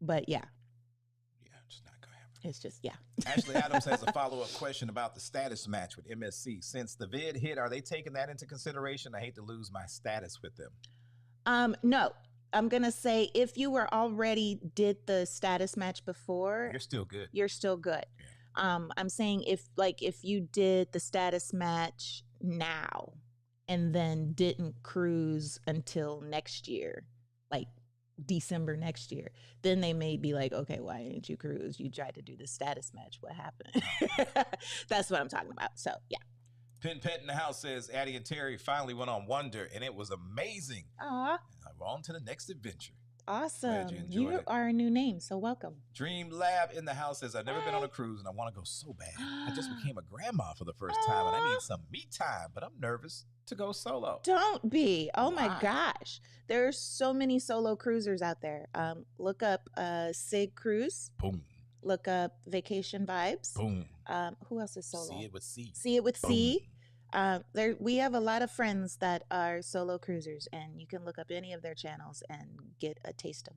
but yeah,
just not gonna happen.
It's just
Ashley Adams has a follow-up question about the status match with MSC. Since the vid hit, are they taking that into consideration? I hate to lose my status with them.
No. I'm going to say if you were already did the status match before,
you're still good.
Yeah. I'm saying if you did the status match now and then didn't cruise until next year, like December next year, then they may be like, okay, why didn't you cruise? You tried to do the status match. What happened? That's what I'm talking about. So, yeah.
Pin Pet in the house says Addy and Terry finally went on Wonder, and it was amazing.
Aw,
We're on to the next adventure.
awesome.
you
You
enjoyed it.
are a new name, so welcome.
Dream Lab in the house says I've never been on a cruise, and I want to go so bad. I just became a grandma for the first time, and I need some me time, but I'm nervous to go solo.
Don't be. Oh my
Why?
gosh. There's so many solo cruisers out there. Look up Sig Cruise.
Boom,
Look up Vacation Vibes.
boom.
Who else is solo?
See it with C.
See it with
Boom.
C. We have a lot of friends that are solo cruisers, and you can look up any of their channels and get a taste of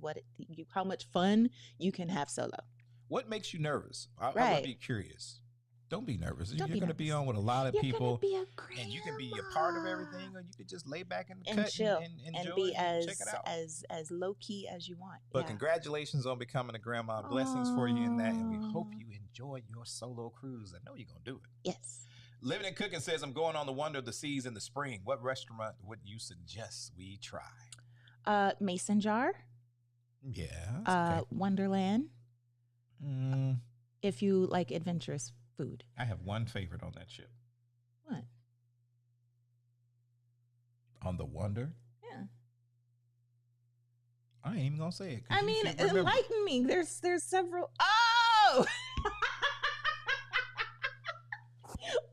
how much fun you can have solo.
What makes you nervous? I
Right.
would be curious. Don't be nervous.
Don't
You're
be
going to be
nervous.
on with a lot of
You're
people,
gonna be a
and you can be a part of everything, or you could just lay back in the
and
cut
chill
and enjoy
and be
it and check
as
it out.
as low key as you want.
But
Yeah.
congratulations on becoming a grandma. Blessings for you in that, and we hope
Aw.
you enjoy your solo cruise. I know you're going to do it.
Yes.
Living and Cooking says, I'm going on the Wonder of the Seas in the spring. What restaurant would you suggest we try?
Mason Jar,
Yeah. that's okay.
Wonderland.
Mm,
If you like adventurous food.
I have one favorite on that ship.
What?
On the Wonder?
Yeah.
I ain't even going to say it. 'cause
I
you
mean,
should remember.
enlighten me. There's several. Oh.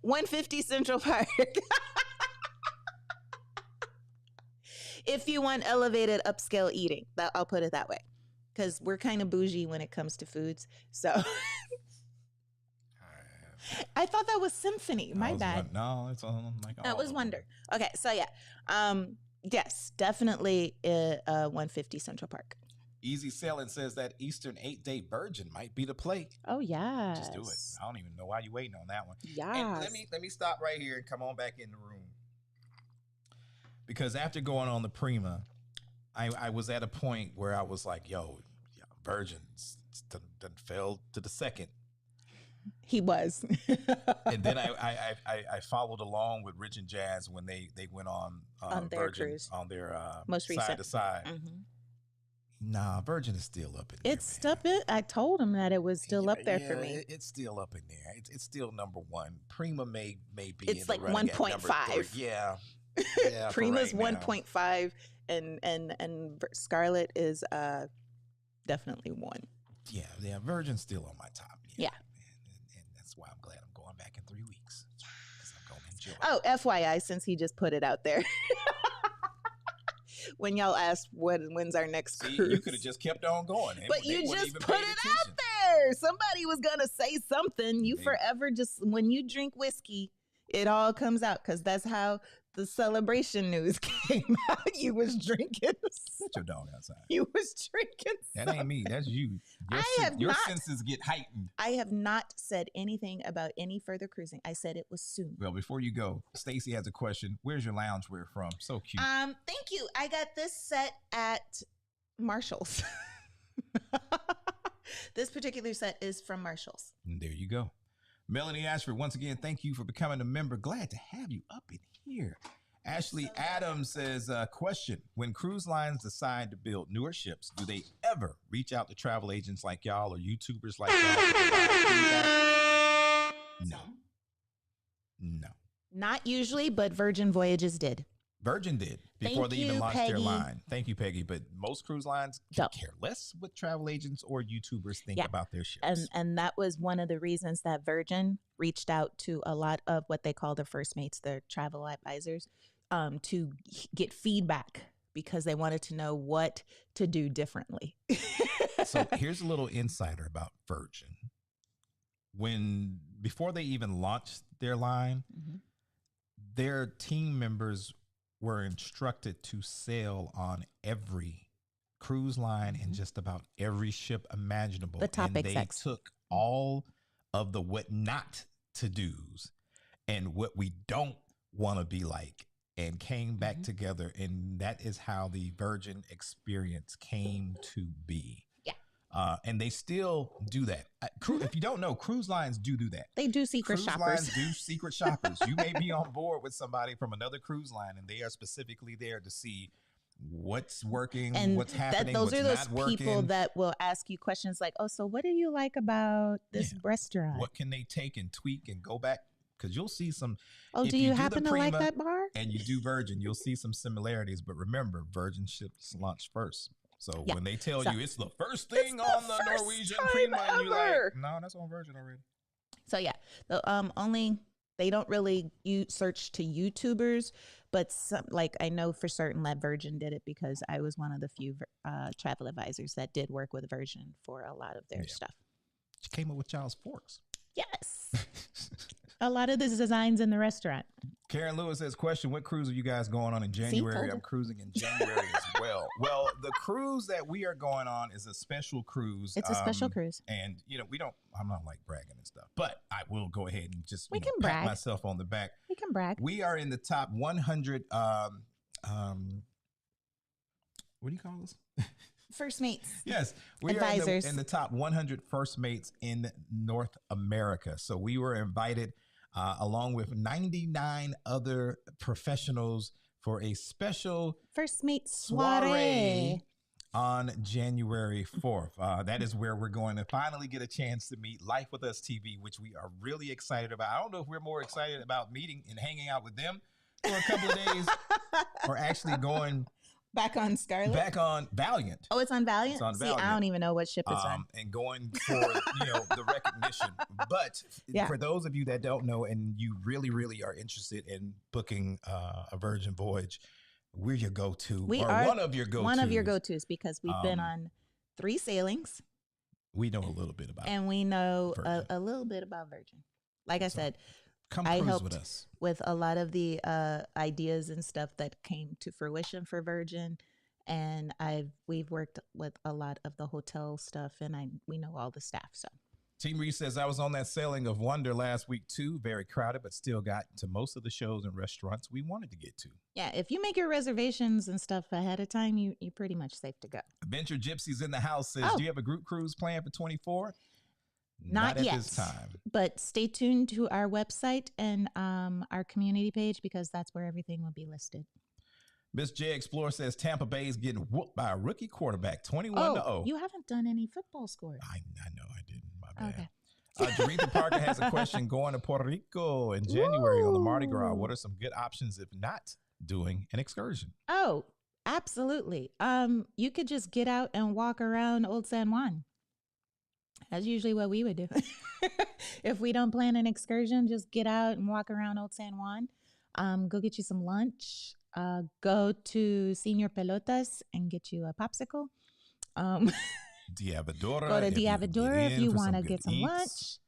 150 Central Park. If you want elevated upscale eating, I'll put it that way, because we're kind of bougie when it comes to foods. So I thought that was Symphony. My bad.
No, it's on like
That
all
was
of them.
Wonder. Okay, so yeah, yes, definitely 150 Central Park.
Easy Sailing says that Eastern 8-day Virgin might be the play.
Oh yeah,
Just do it. I don't even know why you're waiting on that one.
Yeah.
And let me stop right here and come on back in the room. Because after going on the Prima, I was at a point where I was like, yo, Virgins done fell to the second.
He was.
And then I followed along with Rich and Jazz when they went on
their
Virgin,
cruise.
on their
Most
side
recent.
to side.
Mhm.
Nah, Virgin is still up in there.
It's
man.
up. I told him that it was still up there for
Yeah,
me.
it's still up in there. It's still number one. Prima may be.
It's
in the
like
running at number
1.5.
3. Yeah. Yeah, for
Prima's
right now.
1.5, and Scarlet is definitely 1.
Yeah. Virgin's still on my top.
Yeah.
And that's why I'm glad I'm going back in 3 weeks. Because I'm going to enjoy it.
Oh, FYI, since he just put it out there. When y'all asked when's our next
See,
cruise.
you could have just kept on going.
But
They
you
wouldn't
just
even
put
paid
it
attention.
out there. Somebody was going to say something. You
They-
forever just, when you drink whiskey, it all comes out, because that's how the celebration news came out. You was drinking.
Put your dog outside.
You was drinking.
That ain't me. That's you. Your senses get heightened.
I have not said anything about any further cruising. I said it was soon.
Well, before you go, Stacy has a question. Where's your loungewear from? So cute.
Thank you. I got this set at Marshall's. This particular set is from Marshall's.
And there you go. Melanie Ashford, once again, thank you for becoming a member. Glad to have you up in here. Ashley Adams says, question, when cruise lines decide to build newer ships, do they ever reach out to travel agents like y'all or YouTubers like y'all? No.
Not usually, but Virgin Voyages did.
Virgin did before
Thank
they even
you,
launched their
Peggy.
line. Thank you, Peggy. But most cruise lines
Don't.
care less what travel agents or YouTubers think
Yeah.
about their ships.
And that was one of the reasons that Virgin reached out to a lot of what they call their first mates, their travel advisors, to get feedback, because they wanted to know what to do differently.
So here's a little insider about Virgin. Before they even launched their line,
Mhm.
their team members were instructed to sail on every cruise line and just about every ship imaginable.
The top
and they
execs.
took all of the what not to do's and what we don't want to be like and came back together. And that is how the Virgin experience came to be. And they still do that. If you don't know, cruise lines do that.
They do secret
Cruise
shoppers.
lines do secret shoppers. You may be on board with somebody from another cruise line, and they are specifically there to see what's working,
And
what's happening,
those
what's
are those
not working.
people that will ask you questions like, oh, so what do you like about this
Yeah.
restaurant?
What can they take and tweak and go back because you'll see some.
Oh,
if
do you
the
happen to like
Prima
that bar?
and you do Virgin, you'll see some similarities. But remember, Virgin ships lunch first. So
Yeah.
when they tell
So-
you it's the first thing
the
on the
first
Norwegian
time
Prima, and you like,
ever.
no, that's on Virgin already.
So yeah, the only they don't really search to YouTubers, but some, like I know for certain that Virgin did it because I was one of the few travel advisors that did work with Virgin for a lot of their stuff.
She came up with Child's Forks.
Yes, a lot of the designs in the restaurant.
Karen Lewis says, question, what cruise are you guys going on in January?
told
I'm
her.
cruising in January as well. Well, the cruise that we are going on is a special cruise.
It's a special cruise.
And, I'm not like bragging and stuff, but I will go ahead and just
We can
pat
brag.
myself on the back.
We can brag.
We are in the top 100, what do you call this?
First mates.
Yes, we
Advisors.
are in the top 100 first mates in North America. So we were invited along with 99 other professionals for a special
First mate
soiree
soiree.
on January 4th. That is where we're going to finally get a chance to meet Life With Us TV, which we are really excited about. I don't know if we're more excited about meeting and hanging out with them for a couple of days or actually going
Back on Scarlet.
back on Valiant.
Oh, it's on Valiant?
It's on
See,
Valiant.
I don't even know what ship it's on.
And going for the recognition. But
Yeah.
for those of you that don't know and you really, really are interested in booking a Virgin voyage, we're your go-to.
We
or
are
one of your go-tos.
One of your go-tos because we've been on 3 sailings
We know a little bit about
and we know
Virgin.
a little bit about Virgin. Like I said,
Come
I
cruise
helped
with us.
with a lot of the ideas and stuff that came to fruition for Virgin. And we've worked with a lot of the hotel stuff and we know all the staff. So
Team Reese says, I was on that sailing of Wonder last week too. Very crowded, but still got to most of the shows and restaurants we wanted to get to.
yeah, if you make your reservations and stuff ahead of time, you're pretty much safe to go.
Adventure Gypsies in the house says,
Oh.
do you have a group cruise planned for 24?
Not
at
yet.
this time.
But stay tuned to our website and our community page because that's where everything will be listed.
Miss J Explorer says Tampa Bay is getting whooped by a rookie quarterback, 21-0.
You haven't done any football scores.
I know I didn't. My bad.
Okay.
Jaretha Parker has a question going to Puerto Rico in January on the Mardi Gras.
Ooh.
What are some good options if not doing an excursion?
Oh, absolutely. You could just get out and walk around Old San Juan. That's usually what we would do. If we don't plan an excursion, just get out and walk around Old San Juan. Go get you some lunch. Go to Señor Pelotas and get you a popsicle.
Diavadora.
Go to
if you can
Diavadora if
in
you
for
want to
good
get some
eats.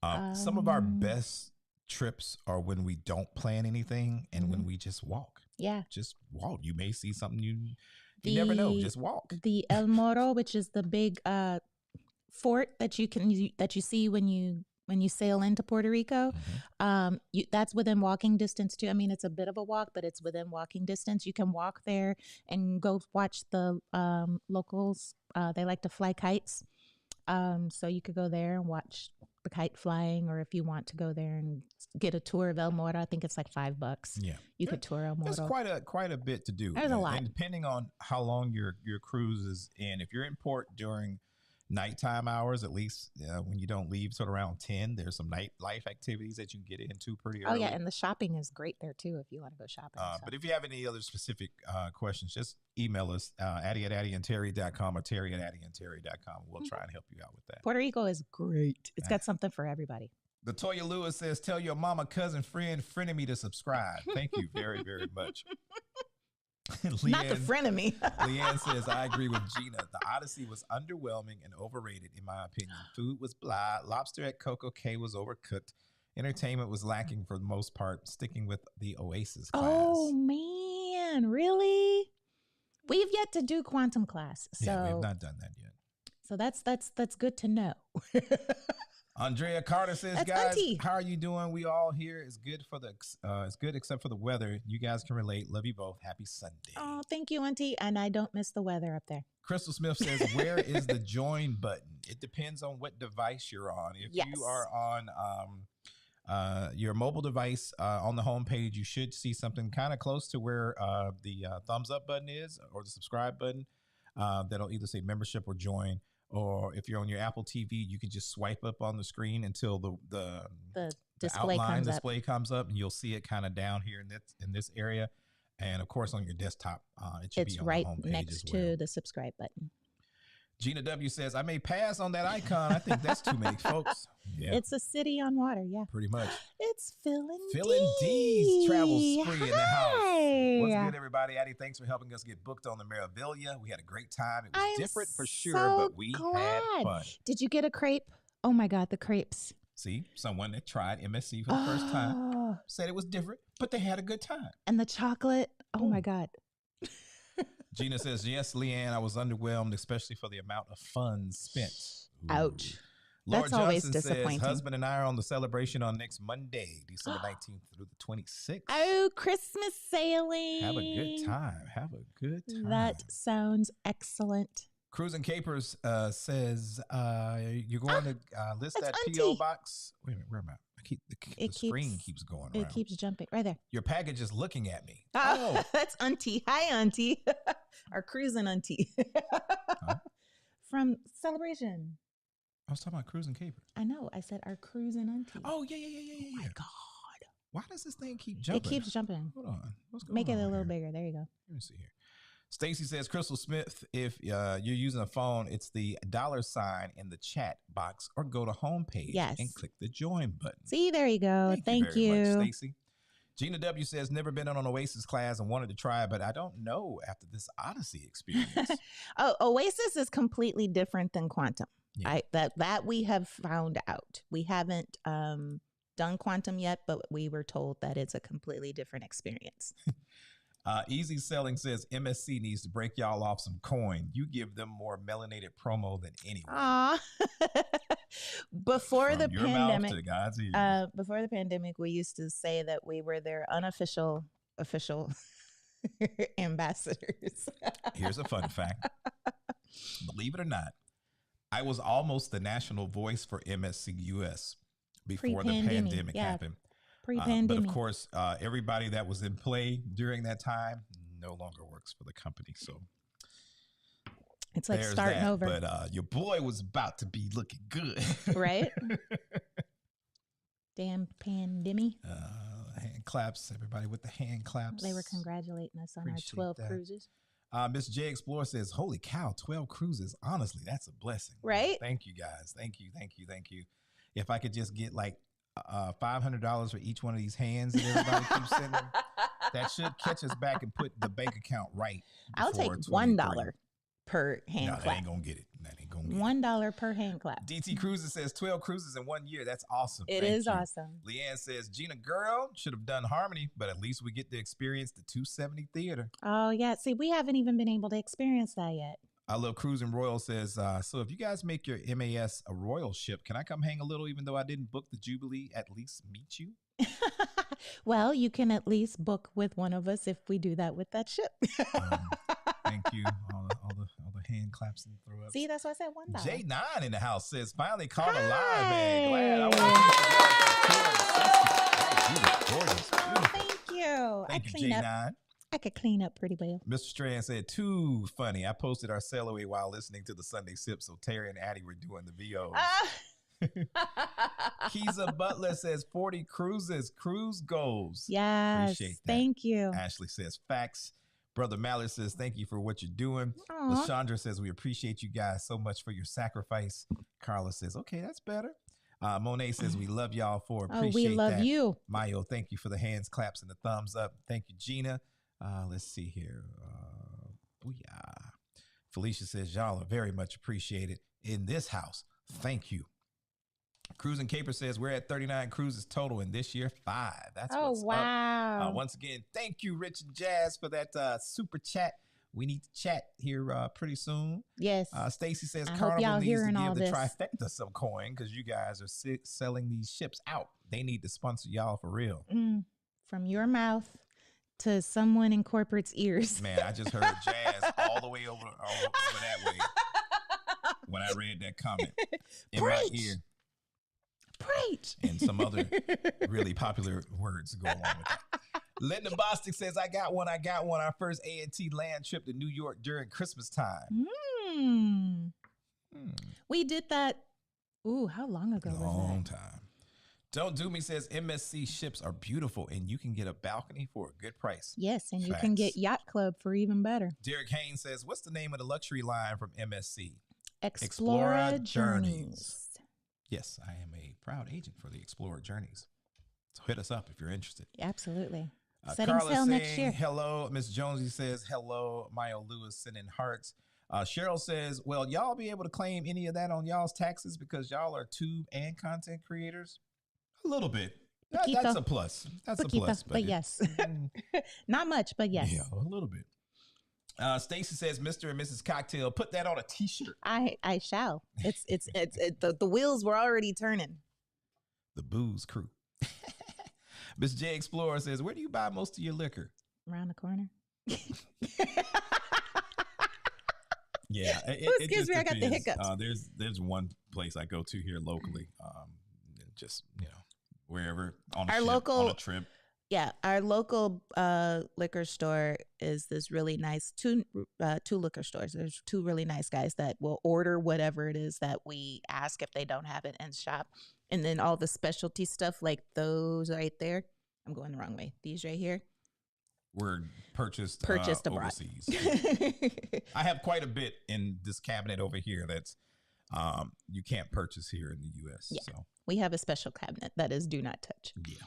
lunch.
Some of our best trips are when we don't plan anything and when we just walk.
Yeah.
Just walk. You may see something you never know. Just walk.
The El Moro, which is the big fort that you see when you sail into Puerto Rico. That's within walking distance too. I mean, it's a bit of a walk, but it's within walking distance. You can walk there and go watch the locals. They like to fly kites. So you could go there and watch the kite flying, or if you want to go there and get a tour of El Moro, I think it's like $5.
Yeah.
You could tour El Moro.
There's quite a bit to do.
There's a lot.
And depending on how long your cruise is in, if you're in port during nighttime hours, at least when you don't leave sort of around 10, there's some nightlife activities that you can get into pretty early.
Oh yeah, and the shopping is great there too if you want to go shopping.
But if you have any other specific questions, just email us, Addy@AddyandTerry.com or Terry@AddyandTerry.com. We'll try and help you out with that.
Puerto Rico is great. It's got something for everybody.
Latoya Lewis says, tell your mama, cousin, friended me to subscribe. Thank you very, very much.
Not the frenemy.
Leanne says, I agree with Gina. The Odyssey was underwhelming and overrated, in my opinion. Food was blah. Lobster at Coco Cay was overcooked. Entertainment was lacking for the most part, sticking with the Oasis class.
Oh, man. Really? We've yet to do Quantum Class. So,
yeah, we have not done that yet.
So that's good to know.
Andrea Carter says,
That's
guys,
auntie.
how are you doing? We all here. It's good it's good except for the weather. You guys can relate. Love you both. Happy Sunday.
Oh, thank you, Auntie. And I don't miss the weather up there.
Crystal Smith says, where is the join button? It depends on what device you're on. If
Yes.
you are on your mobile device, on the homepage, you should see something kind of close to where the thumbs up button is, or the subscribe button. That'll either say membership or join. Or if you're on your Apple TV, you can just swipe up on the screen until the
display
comes up, and you'll see it kind of down here in this area. And of course, on your desktop, it should
It's
be on
right
the homepage
next
as well.
to the subscribe button.
Gina W says, I may pass on that icon. I think that's too many folks. Yeah,
It's a city on water. Yeah.
pretty much.
It's Phil
Phil D's travel spree in the house. What's
Hi.
good, everybody? Addy, thanks for helping us get booked on the Meraviglia. We had a great time. It was
I'm
different for sure,
so
but we had
glad.
fun.
Did you get a crepe? Oh my God, the crepes.
See, someone that tried MSC for the first time
Oh,
said it was different, but they had a good time.
and the chocolate. Oh my
Boom.
God.
Gina says, yes, Leanne, I was underwhelmed, especially for the amount of funds spent.
Ouch.
Laura
That's always
Johnson
disappointing.
says, husband and I are on the celebration on next Monday, December 19th through the 26th.
Oh, Christmas sailing.
Have a good time. Have a good time.
That sounds excellent.
Cruising Capers says, you're going to list
that's
that
Auntie.
P.O. box. Wait a minute, where am I? The screen keeps going around.
It keeps jumping right there.
Your package is looking at me.
Oh, that's Auntie. Hi, Auntie. Our cruising Auntie. From Celebration.
I was talking about Cruising Capers.
I know. I said our cruising Auntie.
Oh, yeah.
Oh my God.
Why does this thing keep jumping?
It keeps jumping.
Hold on. What's going
Make
on
it a little
here?
bigger. There you go.
Let me see here. Stacy says, Crystal Smith, if you're using a phone, it's the $ in the chat box, or go to homepage
Yes.
and click the join button.
See, there you go. Thank
you. Very
you.
much, Stacy. Gina W says, never been on an Oasis class and wanted to try, but I don't know after this Odyssey experience.
Oh, Oasis is completely different than Quantum.
Yeah.
That we have found out. We haven't done Quantum yet, but we were told that it's a completely different experience.
Easy Selling says, MSC needs to break y'all off some coin. You give them more melanated promo than anyone.
Aw. Before
From
the
your
pandemic,
mouth to God's ears.
before the pandemic, we used to say that we were their unofficial official ambassadors.
Here's a fun fact. Believe it or not, I was almost the national voice for MSC US before the
Pre-pandemic,
pandemic
yeah.
happened.
Pre-pandemic.
But of course, everybody that was in play during that time no longer works for the company. So
it's like
there's
starting
that.
over.
But your boy was about to be looking good.
Right? Damn pandemic.
Hand claps, everybody with the hand claps.
They were congratulating us on
Appreciate
our 12
that.
cruises.
Miss J Explorer says, holy cow, 12 cruises. Honestly, that's a blessing.
Right?
Thank you, guys. Thank you. If I could just get like $500 for each one of these hands that everybody keeps sending, that should catch us back and put the bank account right.
I'll take
before
$1
23.
per hand
No, that
clap.
ain't gonna get it. That ain't gonna get it.
$1 per hand clap.
DT Cruises says 12 cruises in 1 year. That's awesome.
It
Thank
is
you.
awesome.
Leanne says, Gina girl should have done Harmony, but at least we get to experience the 270 theater.
Oh, yeah. See, we haven't even been able to experience that yet.
I love Cruising Royal says, so if you guys make your MAS a royal ship, can I come hang a little even though I didn't book the Jubilee, at least meet you?
Well, you can at least book with one of us if we do that with that ship.
Thank you. All the hand claps and throw ups.
See, that's why I said $1.
J9 in the house says, finally caught a live, man. Glad. I want to
Oh, thank you.
Thank you, J9.
I could clean up pretty well.
Mr. Strand said, too funny. I posted our sail away while listening to the Sunday Sip, so Terry and Addy were doing the VOs. Keeza Butler says 40 cruises, cruise goals.
Yes.
Appreciate that.
Thank you.
Ashley says facts. Brother Mallard says thank you for what you're doing.
Aw.
LaShondra says we appreciate you guys so much for your sacrifice. Carla says, okay, that's better. Monet says we love y'all for
Oh,
appreciate
we love
that.
you.
Mayo, thank you for the hands, claps, and the thumbs up. Thank you, Gina. Let's see here. Booyah. Felicia says y'all are very much appreciated in this house. Thank you. Cruising Caper says we're at 39 cruises total, and this year 5. That's
Oh,
what's up.
wow.
Once again, thank you, Rich and Jazz, for that super chat. We need to chat here pretty soon.
Yes.
Stacy says
I hope
Carnival
y'all
needs to
hearing all
give the
this.
trifecta some coin because you guys are selling these ships out. They need to sponsor y'all for real.
From your mouth to someone in corporate's ears.
Man, I just heard Jazz all the way over that way when I read that comment in my
Preach.
ear.
Preach.
And some other really popular words go along with it. Linda Bostic says, I got one. Our first A&T land trip to New York during Christmas time.
We did that. Ooh, how long ago was
Long
that?
time. Don't Do Me says MSC ships are beautiful and you can get a balcony for a good price.
Yes, and you can get Yacht Club for even better.
Derek Haynes says, what's the name of the luxury line from MSC?
Explorer Journeys.
Yes, I am a proud agent for the Explorer Journeys. So hit us up if you're interested.
Absolutely. Setting
Carla
sail
saying,
next year.
hello. Miss Jonesy says, hello. Maya Lewis sending hearts. Cheryl says, well, y'all be able to claim any of that on y'all's taxes because y'all are tube and content creators? A little bit. That's a plus. That's a plus.
But yes. Not much, but yes.
Yeah, a little bit. Stacy says, Mr. and Mrs. Cocktail, put that on a t-shirt.
I shall. The wheels were already turning.
The Booze Crew. Miss J Explorer says, where do you buy most of your liquor?
Around the corner.
Yeah.
Excuse me, I got the hiccups.
There's one place I go to here locally. Just, wherever on a trip.
Yeah, our local liquor store is this really nice two liquor stores. There's two really nice guys that will order whatever it is that we ask if they don't have it in shop. And then all the specialty stuff like those right there. I'm going the wrong way. These right here.
Were purchased
abroad.
Overseas. I have quite a bit in this cabinet over here that's you can't purchase here in the U.S.
Yeah.
So
we have a special cabinet that is do not touch.
Yeah.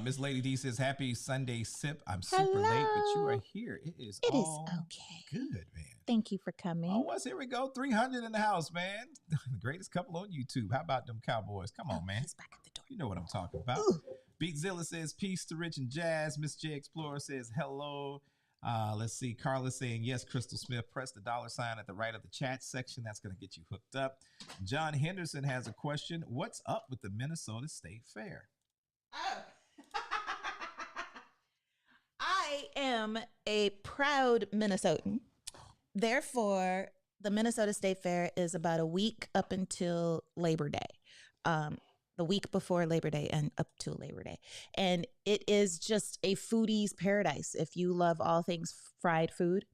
Miss Lady D says, happy Sunday sip. I'm super late, but you are here. It is
okay.
Good, man.
Thank you for coming.
Oh, here we go. 300 in the house, man. The greatest couple on YouTube. How about them Cowboys? Come on, man.
He's back at the door.
You know what I'm talking about.
Ooh.
Beatzilla says, peace to Rich and Jazz. Miss J Explorer says, hello. Let's see. Carla saying, yes, Crystal Smith, press the $ at the right of the chat section. That's going to get you hooked up. John Henderson has a question. What's up with the Minnesota State Fair?
Oh. I am a proud Minnesotan. Therefore, the Minnesota State Fair is about a week up until Labor Day. The week before Labor Day and up to Labor Day. And it is just a foodie's paradise if you love all things fried food.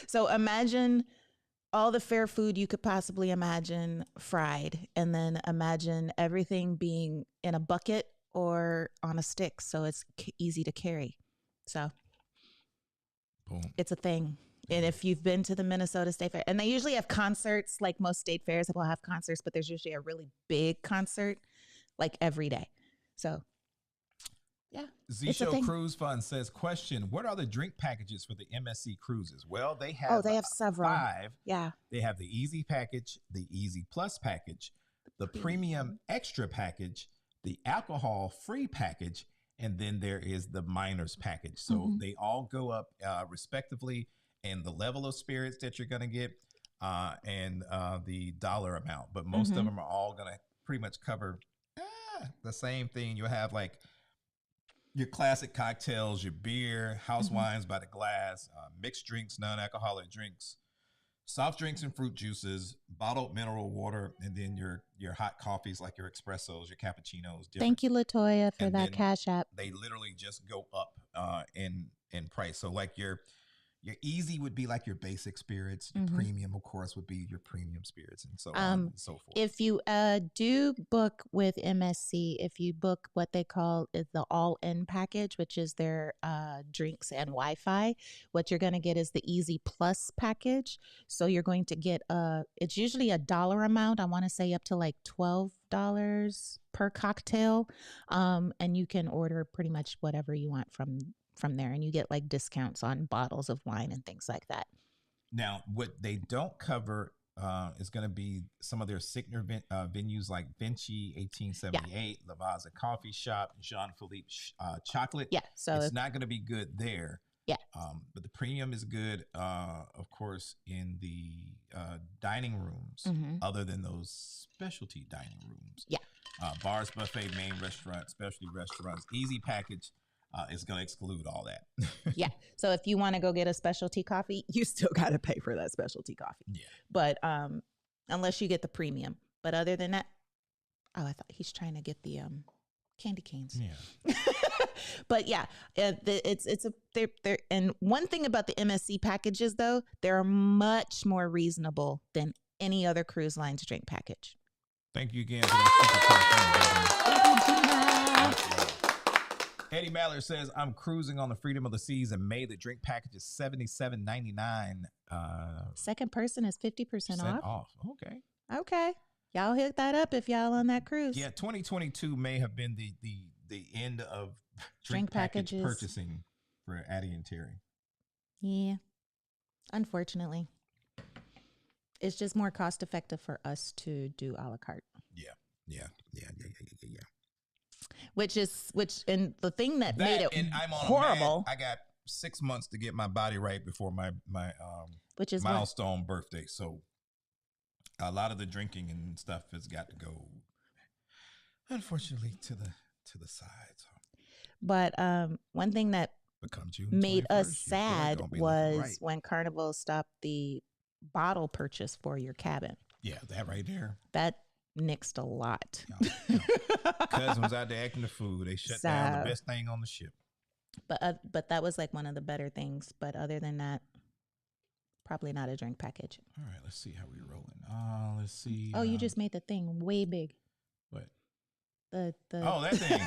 So imagine all the fair food you could possibly imagine fried, and then imagine everything being in a bucket or on a stick so it's easy to carry. So
Boom.
It's a thing. And if you've been to the Minnesota State Fair, and they usually have concerts, like most state fairs will have concerts, but there's usually a really big concert like every day. So, yeah.
Z-Show Cruise Fund says, question, what are the drink packages for the MSC cruises? Well, they have,
they have several.
5.
Yeah.
They have the Easy package, the Easy Plus package, the Premium Extra package, the Alcohol Free package, and then there is the Minors package. So they all go up respectively in the level of spirits that you're going to get and the dollar amount. But most of them are all going to pretty much cover the same thing. You'll have like your classic cocktails, your beer, house wines by the glass, mixed drinks, non-alcoholic drinks, soft drinks and fruit juices, bottled mineral water, and then your hot coffees like your espressos, your cappuccinos.
Thank you, Latoya, for that Cash App.
They literally just go up in price. So like your easy would be like your basic spirits. Your premium, of course, would be your premium spirits, and so on and so forth.
If you do book with MSC, if you book what they call is the all-in package, which is their drinks and Wi-Fi, what you're going to get is the Easy Plus package. So you're going to get it's usually a dollar amount. I want to say up to like $12 per cocktail, and you can order pretty much whatever you want from there, and you get like discounts on bottles of wine and things like that.
Now, what they don't cover is going to be some of their signature venues like Vinci 1878, Lavazza Coffee Shop, Jean Philippe Chocolate.
Yeah, so
it's not going to be good there.
Yeah,
but the premium is good, of course, in the dining rooms, other than those specialty dining rooms.
Yeah,
bars, buffet, main restaurant, specialty restaurants, easy package. Is going to exclude all that.
Yeah. So if you want to go get a specialty coffee, you still got to pay for that specialty coffee.
Yeah.
But unless you get the premium. But other than that, I thought he's trying to get the candy canes.
Yeah.
But yeah, they're and one thing about the MSC packages though, they're much more reasonable than any other cruise line's drink package.
Thank you again for that super chat. Eddie Mallard says, I'm cruising on the Freedom of the Seas in May. The drink package is $77.99.
Second person is 50% off.
Okay.
Okay. Y'all hit that up if y'all on that cruise.
Yeah, 2022 may have been the end of drink package
packages.
purchasing for Addy and Terry.
Yeah. Unfortunately. It's just more cost effective for us to do a la carte.
Yeah.
And the thing that made it
I'm on
horrible.
I got 6 months to get my body right before my
which is
milestone birthday. So a lot of the drinking and stuff has got to go, unfortunately, to the side. So.
But one thing that made us sad was when Carnival stopped the bottle purchase for your cabin.
Yeah, that right there.
That nixed a lot.
Cousin was out there acting the fool. They shut down the best thing on the ship.
But that was like one of the better things. But other than that, probably not a drink package.
All right, let's see how we're rolling. Let's see.
Oh, you just made the thing way big.
What?
The
Oh, that thing.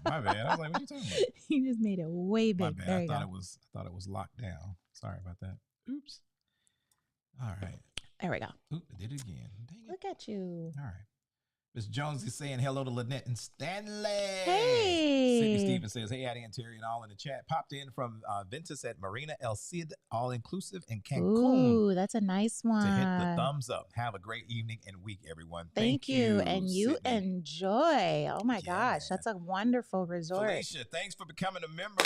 My bad. I was like, what are you talking about?
You just made it way big.
My bad.
There
I
you
thought
go.
I thought it was locked down. Sorry about that. Oops. All right.
There we go.
Oop, I did it again. Dang it.
Look at you.
All right. Miss Jones is saying hello to Lynette and Stanley.
Hey.
Sydney Stevens says, hey, Addy and Terry and all in the chat. Popped in from Ventus at Marina El Cid, all inclusive in Cancun.
Ooh, that's a nice one.
To hit the thumbs up. Have a great evening and week, everyone.
Thank you. And you enjoy. Oh my gosh, that's a wonderful resort.
Felicia, thanks for becoming a member.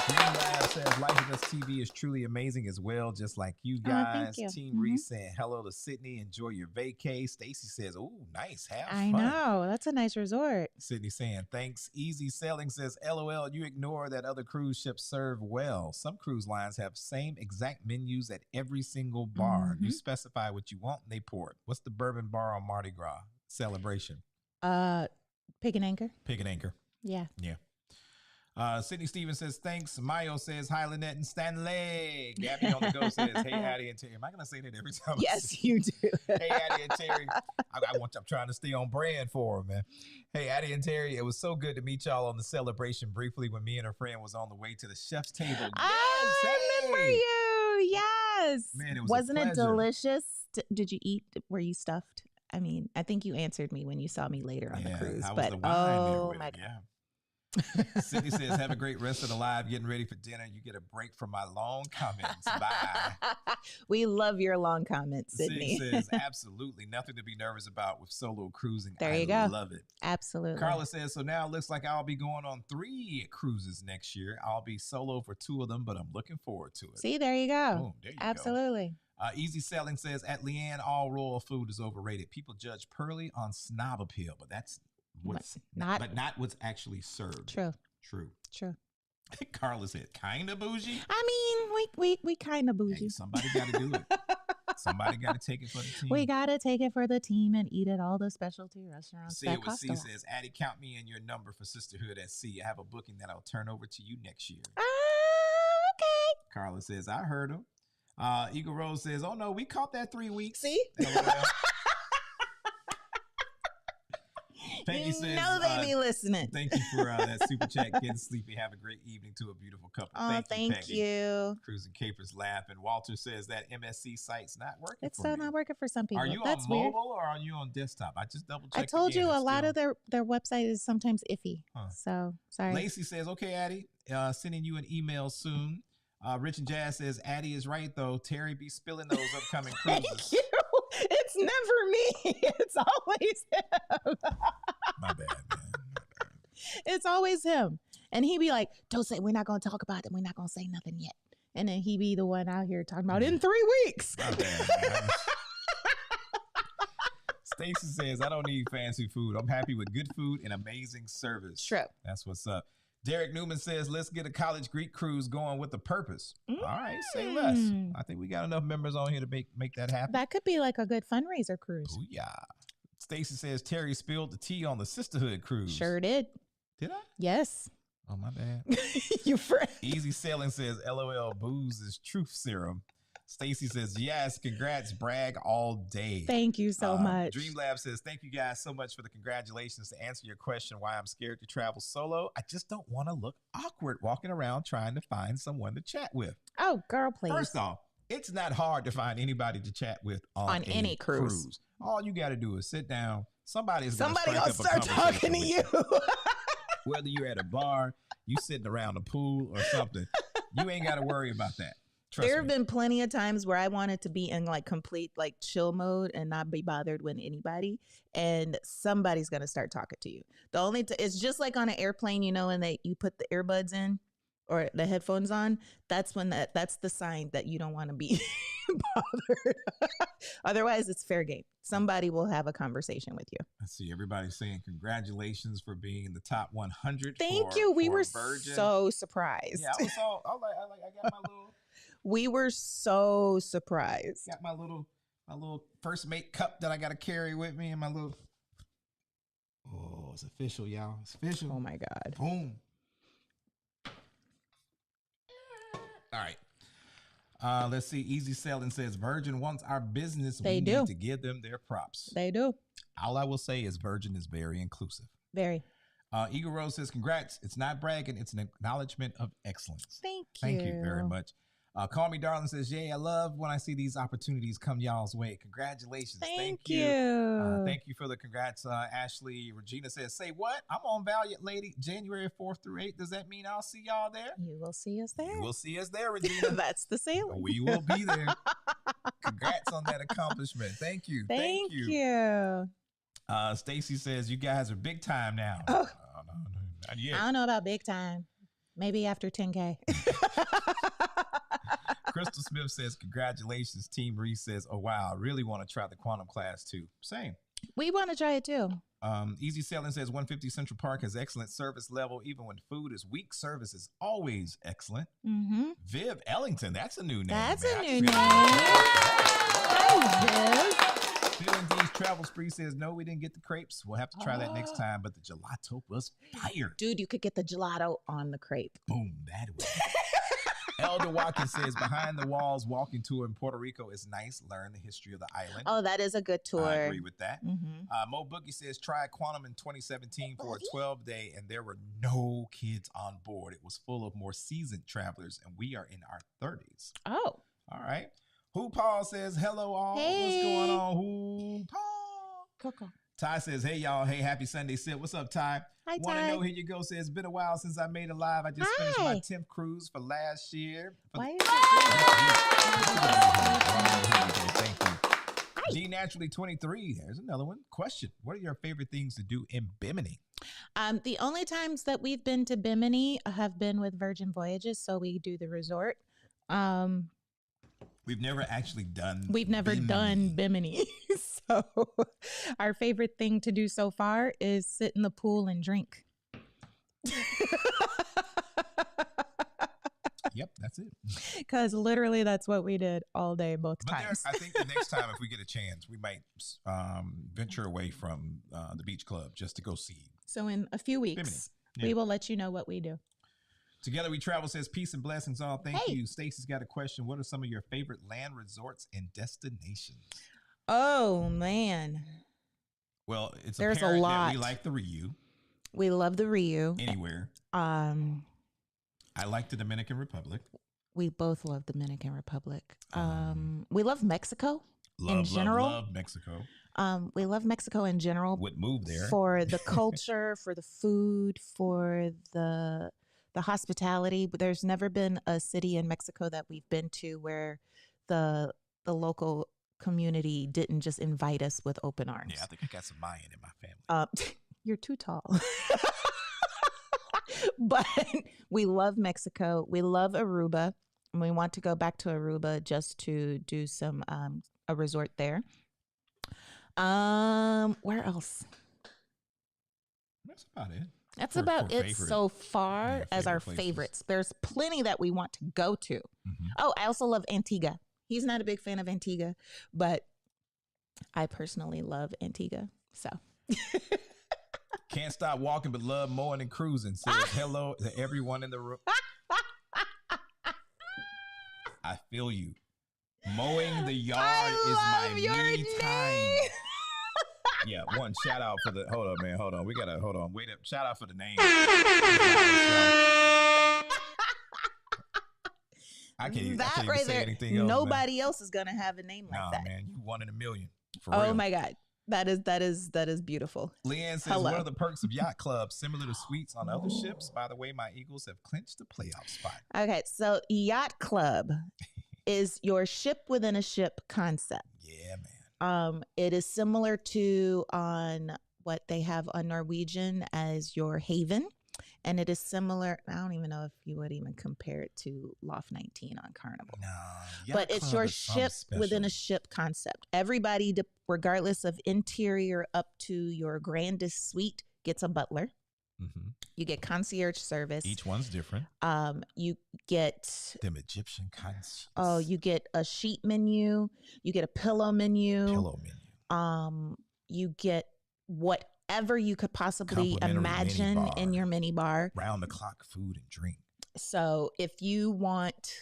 Green Lab says Life of Us TV is truly amazing as well, just like you guys.
You.
Team Reese saying hello to Sydney. Enjoy your vacay. Stacy says, "Oh, nice. Have fun."
I know. That's a nice resort.
Sydney saying, "Thanks." Easy Sailing says, "LOL, you ignore that other cruise ships serve well. Some cruise lines have same exact menus at every single bar. You specify what you want and they pour it. What's the bourbon bar on Mardi Gras celebration?
Pig and Anchor.
Pig and Anchor.
Yeah.
Yeah. Sydney Stevens says, thanks. Mayo says, hi, Lynette and Stanley. Gabby on the go says, hey, Addy and Terry. Am I going to say that every time?
Yes, you do.
Hey, Addy and Terry. I'm trying to stay on brand for them, man. Hey, Addy and Terry, it was so good to meet y'all on the celebration briefly when me and her friend was on the way to the chef's table.
I remember you. Yes.
Man, it was
Wasn't it delicious? Did you eat? Were you stuffed? I mean, I think you answered me when you saw me later on the cruise. But oh my God.
Yeah. Sydney says, have a great rest of the live. Getting ready for dinner. You get a break from my long comments. Bye.
We love your long comments, Sydney.
Sydney says, absolutely nothing to be nervous about with solo cruising.
There you go.
I love it.
Absolutely.
Carla says, so now it looks like I'll be going on 3 cruises next year. I'll be solo for 2 of them, but I'm looking forward to it.
See, there you go.
Boom, there you
absolutely.
Go. Easy Selling says, at Leanne, all royal food is overrated. People judge Pearly on snob appeal, but that's what's not what's actually served. True. Carla said, kind of bougie.
I mean, we kind of bougie.
Hey, somebody got to do it. Somebody got to take it for the team.
We got to take it for the team and eat at all the specialty restaurants.
See it with C says, Addy, count me in your number for Sisterhood at Sea. I have a booking that I'll turn over to you next year.
Okay.
Carla says, I heard him. Eagle Rose says, oh no, we caught that 3 weeks.
See?
Peggy says,
they be listening.
Thank you for that super chat. Getting sleepy. Have a great evening to a beautiful couple.
Oh, thank you.
Cruising Capers laughing. Walter says that MSC site's not working.
It's still not working for some people.
Are you
That's
on mobile or are you on desktop? I just double checked.
I told you a lot of their website is sometimes iffy. So sorry.
Lacey says, okay, Addy, sending you an email soon. Rich and Jazz says, Addy is right though. Terry be spilling those upcoming cruises.
Thank you. It's never me. It's always him.
My bad, man.
It's always him. And he be like, don't say, we're not going to talk about it. We're not going to say nothing yet. And then he be the one out here talking about in 3 weeks.
My bad, man. Stacy says, I don't need fancy food. I'm happy with good food and amazing service.
True.
That's what's up. Derek Newman says, let's get a college Greek cruise going with a purpose. All right, say less. I think we got enough members on here to make that happen.
That could be like a good fundraiser cruise.
Booyah. Stacy says, Terry spilled the tea on the Sisterhood cruise.
Sure did.
Did I?
Yes.
Oh, my bad.
You friend.
Easy Sailing says, LOL, booze is truth serum. Stacy says, yes, congrats, brag all day.
Thank you so much.
Dreamlab says, thank you guys so much for the congratulations. To answer your question, why I'm scared to travel solo, I just don't want to look awkward walking around trying to find someone to chat with.
Oh, girl, please.
First off, it's not hard to find anybody to chat with on
any cruise.
All you got to do is sit down. Somebody's going
Somebody
to
gonna start talking to you.
Whether you're at a bar, you sitting around a pool or something, you ain't got to worry about that.
There have been plenty of times where I wanted to be in like complete like chill mode and not be bothered with anybody, and somebody's gonna start talking to you. The only it's just like on an airplane, you know, and you put the earbuds in or the headphones on. That's when that's the sign that you don't want to be bothered. Otherwise, it's fair game. Somebody will have a conversation with you.
I see everybody saying congratulations for being in the top 100.
Thank you. We were
Virgin.
So surprised.
Yeah, I got my little.
We were so surprised.
Got my little first mate cup that I got to carry with me, and my little. Oh, it's official, y'all. It's official.
Oh my God.
Boom. All right. Let's see. Easy Selling says Virgin wants our business.
They
we
do.
need to give them their props.
They do.
All I will say is Virgin is very inclusive.
Very.
Eagle Rose says, congrats. It's not bragging. It's an acknowledgement of excellence.
Thank you.
Thank you very much. Call Me Darling says, yeah, I love when I see these opportunities come y'all's way. Congratulations.
Thank you.
Thank you for the congrats. Ashley Regina says, say what? I'm on Valiant Lady January 4th through 8th. Does that mean I'll see y'all there?
You will see us there.
You will see us there, Regina.
That's the sailing.
We will be there. Congrats on that accomplishment. Thank you.
Thank you.
Stacy says, you guys are big time now.
Oh.
No, not yet.
I don't know about big time. Maybe after 10K.
Crystal Smith says, congratulations. Team Reese says, oh, wow, I really want to try the quantum class too. Same.
We want to try it too.
Easy Selling says 150 Central Park has excellent service level. Even when food is weak, service is always excellent.
Mm-hmm.
Viv Ellington, that's a new name.
That's
man.
a new name. Hi,
Feeling D's Travel Spree says, no, we didn't get the crepes. We'll have to try that next time, but the gelato was fire.
Dude, you could get the gelato on the crepe.
Boom, that was. Elder Watkins says, behind the walls walking tour in Puerto Rico is nice. Learn the history of the island.
Oh, that is a good tour.
I agree with that.
Mm-hmm.
Mo Boogie says, try Quantum in 2017 for a 12-day, and there were no kids on board. It was full of more seasoned travelers, and we are in our 30s.
Oh.
All right. Who Paul says, hello all.
Hey.
What's going on? Who Paul?
Coco.
Ty says, hey y'all. Hey, happy Sunday, Sid. What's up, Ty?
Hi,
Want to
Ty.
know, here you go. Says, it's been a while since I made a live. I just finished my 10th cruise for last year.
Why is
Thank you. G Naturally 23. There's another one. Question. What are your favorite things to do in Bimini?
The only times that we've been to Bimini have been with Virgin Voyages, so we do the resort.
We've never actually done
We've never done Bimini. So our favorite thing to do so far is sit in the pool and drink.
Yep, that's it.
Because literally that's what we did all day, both
But
times.
I think the next time, if we get a chance, we might venture away from the beach club just to go see.
So in a few weeks,
Bimini. Yeah.
we will let you know what we do.
Together We Travel says, peace and blessings all. Thank
Hey.
you. Stacy's got a question. What are some of your favorite land resorts and destinations?
Oh, man.
Well, it's
There's a
apparent that
lot.
we like the Rio
We love the Rio.
anywhere.
I
like the Dominican Republic.
We both love Dominican Republic. We love Mexico in general.
Love Mexico.
We love Mexico in general.
Would move there.
For the culture, for the food, for the hospitality. But there's never been a city in Mexico that we've been to where the local community didn't just invite us with open arms.
Yeah, I think I got some Mayan in my family.
You're too tall. But we love Mexico. We love Aruba. And we want to go back to Aruba just to do some a resort there. Where else?
That's about it.
That's
For
about it
favorite.
so far
Yeah,
as our
favorite places.
favorites. There's plenty that we want to go to.
Mhm.
Oh, I also love Antigua. He's not a big fan of Antigua, but I personally love Antigua. So
Can't stop walking but love mowing and cruising. Says hello to everyone in the room. I feel you. Mowing the yard
I love
is
your
my me time.
name.
Yeah, one shout out for the. Hold on, man. Hold on. We gotta hold on. Wait up. Shout out for the name. I can't even say anything else.
Nobody else is gonna have a name like that.
Man, you 1 in a million. For
Oh
real.
my God. That is beautiful.
Leanne says, what are the perks of yacht club? Similar to suites on other ships. By the way, my Eagles have clinched the playoff spot.
Okay, so yacht club is your ship within a ship concept.
Yeah, man.
It is similar to on what they have on Norwegian as your haven. And it is similar. I don't even know if you would even compare it to Loft 19 on Carnival.
No,
but it's your ship within a ship concept. Everybody, regardless of interior up to your grandest suite, gets a butler.
Mm-hmm.
You get concierge service.
Each one's different.
You get
them Egyptian concierge.
Oh, you get a sheet menu. You get a pillow menu. You get whatever you could possibly imagine in your mini bar.
Round the clock food and drink.
So if you want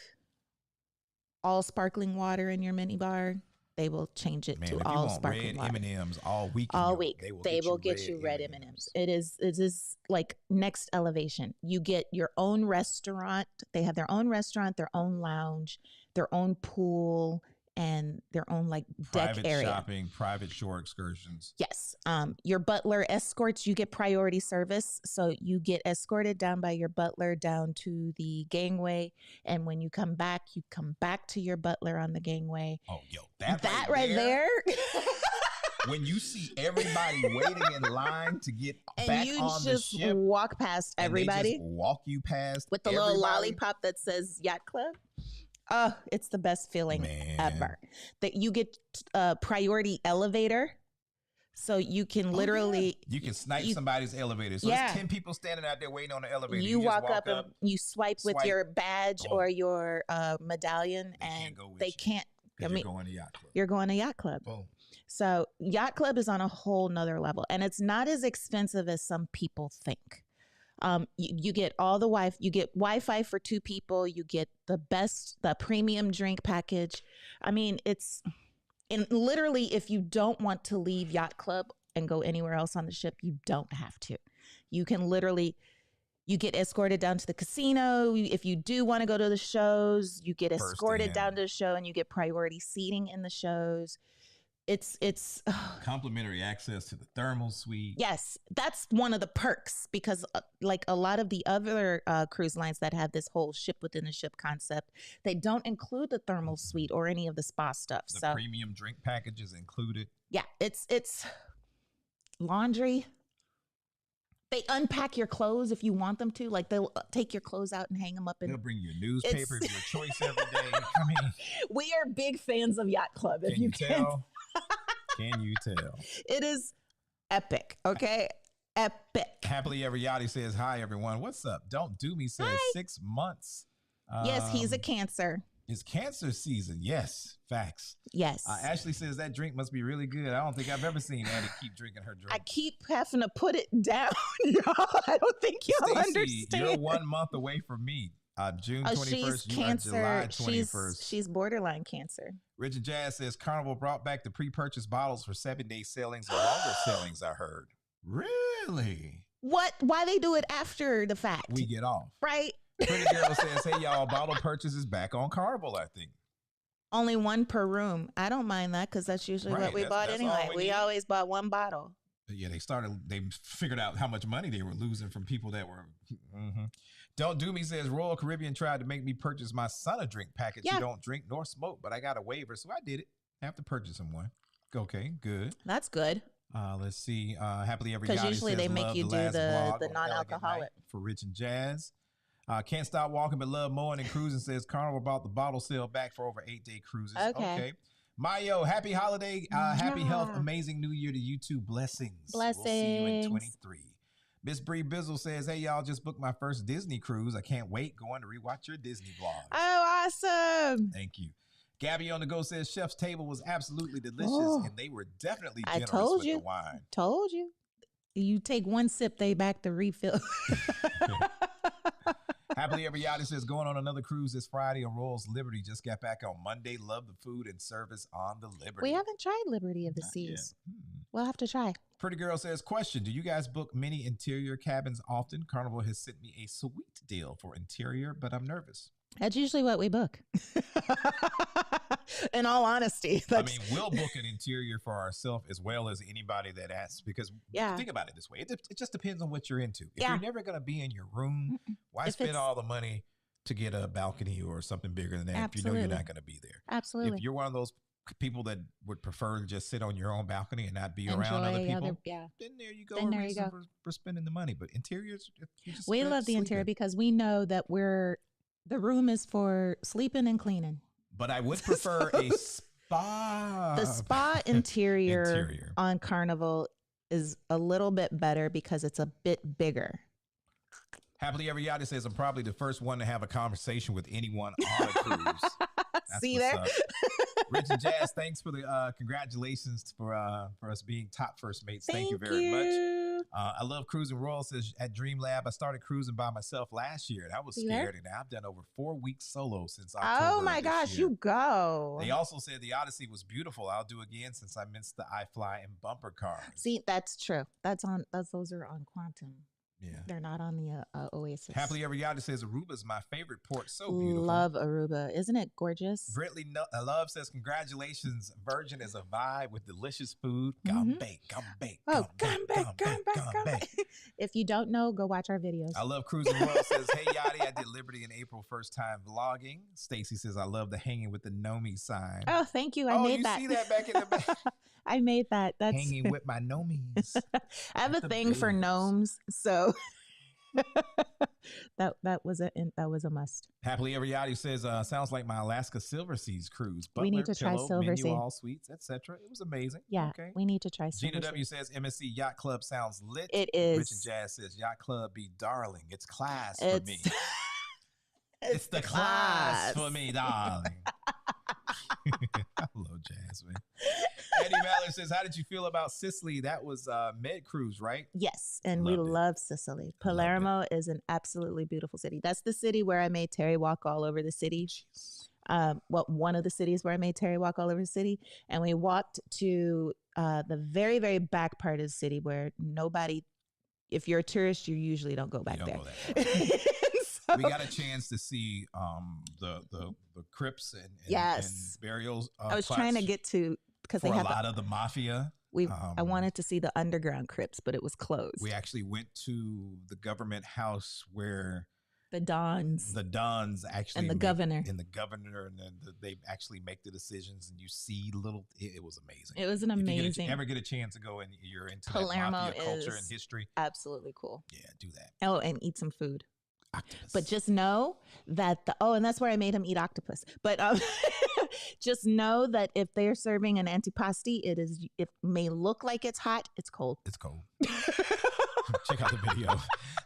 all sparkling water in your mini bar, they will change it to all sparkling water.
M&Ms all week.
All week. They will get you red M&Ms. It is like next elevation. You get your own restaurant. They have their own restaurant, their own lounge, their own pool, and their own like deck
private
area.
Shopping, private shore excursions.
Yes. Your butler escorts, you get priority service. So you get escorted down by your butler down to the gangway. And when you come back to your butler on the gangway.
Oh, yo, that
right there.
When you see everybody waiting in line to get back on the ship.
And you just walk past everybody.
They just walk you past
with the little lollipop that says Yacht Club. Oh, it's the best feeling ever. That you get a priority elevator. So you can literally...
You can snipe somebody's elevator. So there's 10 people standing out there waiting on the elevator.
You walk up and you swipe with your badge or your medallion. They can't...
You're going to Yacht Club.
You're going to Yacht Club.
Boom.
So Yacht Club is on a whole nother level. And it's not as expensive as some people think. You get all the you get Wi-Fi for 2 people. You get the premium drink package. I mean, and literally, if you don't want to leave Yacht Club and go anywhere else on the ship, you don't have to. You can literally, you get escorted down to the casino. If you do want to go to the shows, you get escorted down to the show and you get priority seating in the shows. It's
complimentary access to the thermal suite.
Yes, that's one of the perks because like a lot of the other cruise lines that have this whole ship within a ship concept, they don't include the thermal suite or any of the spa stuff.
The premium drink package is included.
Yeah, it's laundry. They unpack your clothes if you want them to. Like they'll take your clothes out and hang them up.
They'll bring you a newspaper of your choice every day. I mean,
we are big fans of Yacht Club. If you
tell. Can you tell?
It is epic. Okay. Epic.
Happily Ever Yachty says, hi, everyone. What's up? Don't Do Me says 6 months.
Yes, he's a Cancer.
It's cancer season. Yes. Facts.
Yes.
Ashley says that drink must be really good. I don't think I've ever seen Addy keep drinking her drink.
I keep having to put it down, y'all. I don't think y'all understand.
You're 1 month away from me. June 21st,
she's
you
Cancer.
are July 21st.
She's borderline Cancer.
Richard Jazz says Carnival brought back the pre-purchased bottles for 7-day sailings and longer sailings, I heard. Really?
What? Why they do it after the fact?
We get off.
Right?
Pretty Girl says, hey, y'all, bottle purchase is back on Carnival, I think.
Only 1 per room. I don't mind that because that's usually what we bought anyway. We always bought 1 bottle.
But yeah, they figured out how much money they were losing from people that were... Mm-hmm. Don't Do Me says Royal Caribbean tried to make me purchase my son a drink package. You don't drink nor smoke, but I got a waiver, so I did it. I have to purchase him one. Okay, good.
That's good.
Let's see. Happily Ever Yachty
because usually they make you do the non-alcoholic.
For Rich and Jazz. Can't Stop Walking But Love Mowing and Cruising says Carnival brought the bottle sale back for over 8-day cruises. Okay. Mayo, happy holiday, happy health, amazing new year to you too. Blessings. We'll see you in 23. Miss Bree Bizzle says, hey, y'all, just booked my first Disney cruise. I can't wait going to rewatch your Disney vlog.
Oh, awesome.
Thank you. Gabby on the Go says Chef's Table was absolutely delicious, and they were definitely generous with the wine.
Told you.
You take 1 sip, they back the refill.
Happily Ever Yachty says, going on another cruise this Friday on Royals Liberty. Just got back on Monday. Love the food and service on the Liberty.
We haven't tried Liberty of the Seas. We'll have to try.
Pretty Girl says, question, do you guys book mini interior cabins often? Carnival has sent me a sweet deal for interior, but I'm nervous.
That's usually what we book. In all honesty.
I mean, we'll book an interior for ourselves as well as anybody that asks, because think about it this way. It just depends on what you're into. If you're never going to be in your room, why spend all the money to get a balcony or something bigger than that if you know you're not going to be there?
Absolutely.
If you're one of those people that would prefer to just sit on your own balcony and not be around other people, then there you go. For spending the money. But interiors,
we love the interior because we know that the room is for sleeping and cleaning.
But I would prefer a spa.
The spa interior on Carnival is a little bit better because it's a bit bigger.
Happily Ever Yachty says, I'm probably the first one to have a conversation with anyone on a cruise.
See there?
Rich and Jazz, thanks for the congratulations for us being top first mates. Thank you very much. I love cruising. Royal says, at Dream Lab, I started cruising by myself last year, and I was scared. And I've done over 4 weeks solo since October.
Oh my gosh, you go.
They also said the Odyssey was beautiful. I'll do again since I missed the iFly and bumper cars.
See, that's true. Those are on Quantum. Yeah. They're not on the Oasis.
Happily Ever Yachty says, Aruba's my favorite port. So beautiful.
Love Aruba. Isn't it gorgeous?
Britley Love says, congratulations. Virgin is a vibe with delicious food. Gambé.
Oh, Gambé. If you don't know, go watch our videos.
I love Cruising Royal says, hey, Yachty, I did Liberty in April, first time vlogging. Stacy says, I love the hanging with the Nomi sign.
Oh, thank you. I made that.
You see that back in the back?
I made that. That's
hanging with my Nomies.
I have a thing for gnomes, so that was a must.
Happily Ever Yachty says, sounds like my Alaska Silver Seas cruise.
Butler, we need to try Silver Sea.
All suites, etc. It was amazing.
Yeah, we need to try Silver
Gina W says, MSC Yacht Club sounds lit.
It is.
Rich and Jazz says, Yacht Club be darling. It's class for me. It's the class for me, darling. I love jazz, man. Eddie Mallard says, how did you feel about Sicily? That was Med Cruise, right?
Yes, and we love Sicily. Palermo is an absolutely beautiful city. That's the city where I made Terry walk all over the city. One of the cities where I made Terry walk all over the city. And we walked to the very, very back part of the city where nobody, if you're a tourist, you usually don't go back there.
We got a chance to see the crypts and burials.
I was trying to get to because they have
a lot of the mafia.
I wanted to see the underground crypts, but it was closed.
We actually went to the government house where
the Dons
actually
and the governor
and then they actually make the decisions, and you see little. It was amazing.
It was an amazing.
If you ever get a chance to go and you're into
Palermo
that mafia culture and history,
absolutely cool.
Yeah, do that.
Oh, and eat some food.
Octopus.
But just know that and that's where I made him eat octopus. But just know that if they're serving an antipasti, it may look like it's hot, it's cold.
It's cold. Check out the video.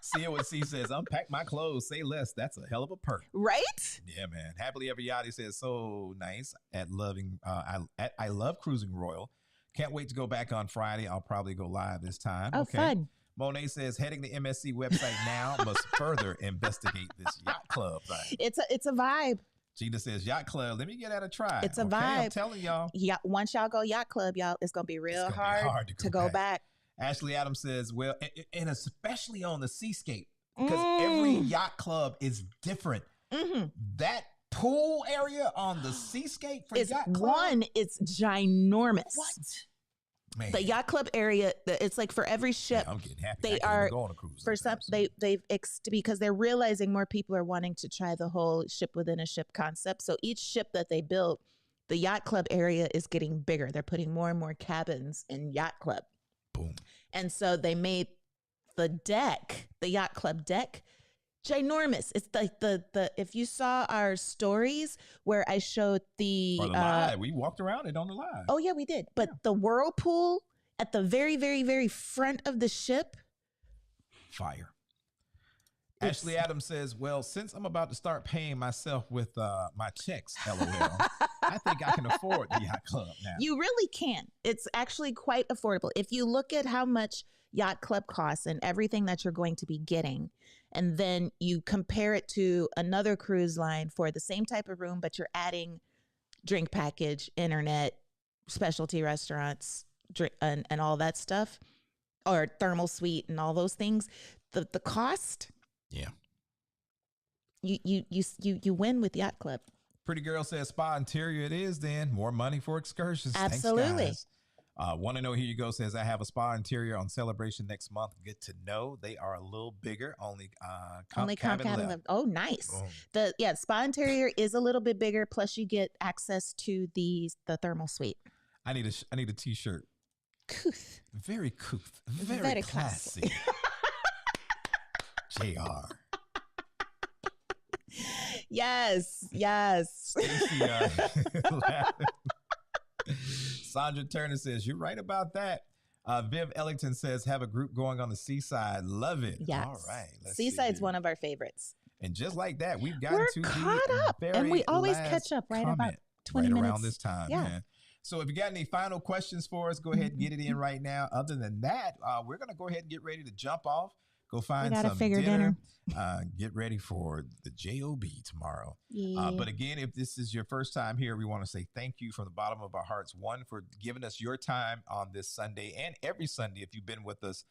See what C says. Unpack my clothes. Say less. That's a hell of a perk,
right?
Yeah, man. Happily Ever Yachty says, so nice at loving. I love Cruising Royal. Can't wait to go back on Friday. I'll probably go live this time.
Oh, okay. Fun.
Monet says, heading the MSC website now, must further investigate this yacht club thing.
It's a vibe.
Gina says, yacht club, let me get at a try.
It's a vibe.
I'm telling y'all.
Yeah, once y'all go yacht club, y'all, it's going to be real hard to go back.
Ashley Adams says, well, and especially on the Seascape, because every yacht club is different. That pool area on the Seascape for yacht club?
It's ginormous.
What? Man.
The yacht club area, it's like for every ship.
Yeah, I'm getting happy.
They are go on a cruise for some. They've because they're realizing more people are wanting to try the whole ship within a ship concept. So each ship that they built, the yacht club area is getting bigger. They're putting more and more cabins in yacht club.
Boom.
And so they made the yacht club deck, ginormous. It's like the if you saw our stories where I showed the
live, we walked around it on the live.
Oh yeah, we did. But the whirlpool at the very, very, very front of the ship,
fire. Ashley Adams says, well, since I'm about to start paying myself with my checks, LOL, I think I can afford the yacht club now.
You really can. It's actually quite affordable. If you look at how much yacht club costs and everything that you're going to be getting, And then you compare it to another cruise line for the same type of room, but you're adding drink package, internet, specialty restaurants, and all that stuff, or thermal suite and all those things. The cost,
Yeah.
you win with Yacht Club.
Pretty girl says spa interior it is then. More money for excursions.
Absolutely.
Thanks, guys. Want to know, here you go, says I have a spa interior on Celebration next month. Good to know. They are a little bigger. Only comp cabin left.
Oh, nice.
Boom.
The spa interior is a little bit bigger, plus you get access to the thermal suite.
I need a t-shirt.
Couth.
Very couth. Very classy. JR.
Yes.
Stacey, Sandra Turner says, you're right about that. Viv Ellington says, have a group going on the seaside. Love it.
Yes.
All right.
Seaside's one of our favorites.
And just like that, we've gotten
We're
to
caught
the
up.
very
And we always
last
catch up right about
comment,
20
right
minutes.
around this time.
Yeah.
Man. So if you got any final questions for us, go ahead and get it in right now. Other than that, we're going to go ahead and get ready to jump off. Go find some dinner. Get ready for the JOB tomorrow.
Yeah.
But again, if this is your first time here, we want to say thank you from the bottom of our hearts. One, for giving us your time on this Sunday and every Sunday if you've been with us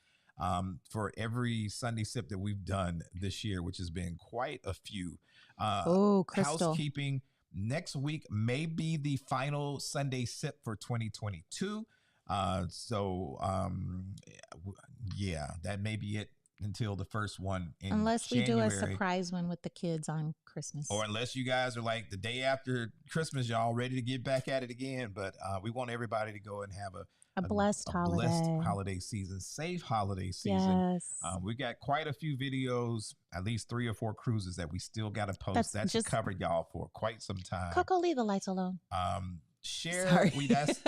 for every Sunday sip that we've done this year, which has been quite a few.
Crystal.
Housekeeping. Next week may be the final Sunday sip for 2022. Yeah, that may be it until the first one in
unless we
January.
do a surprise one with the kids on Christmas,
or unless you guys are like the day after Christmas, y'all ready to get back at it again. But we want everybody to go and have a
blessed holiday.
Blessed holiday season, safe holiday season.
Yes.
We got quite a few videos, at least 3 or 4 cruises that we still got to post. That's
just
covered y'all for quite some time.
Coco, leave the lights alone.
Share.
Sorry.
That's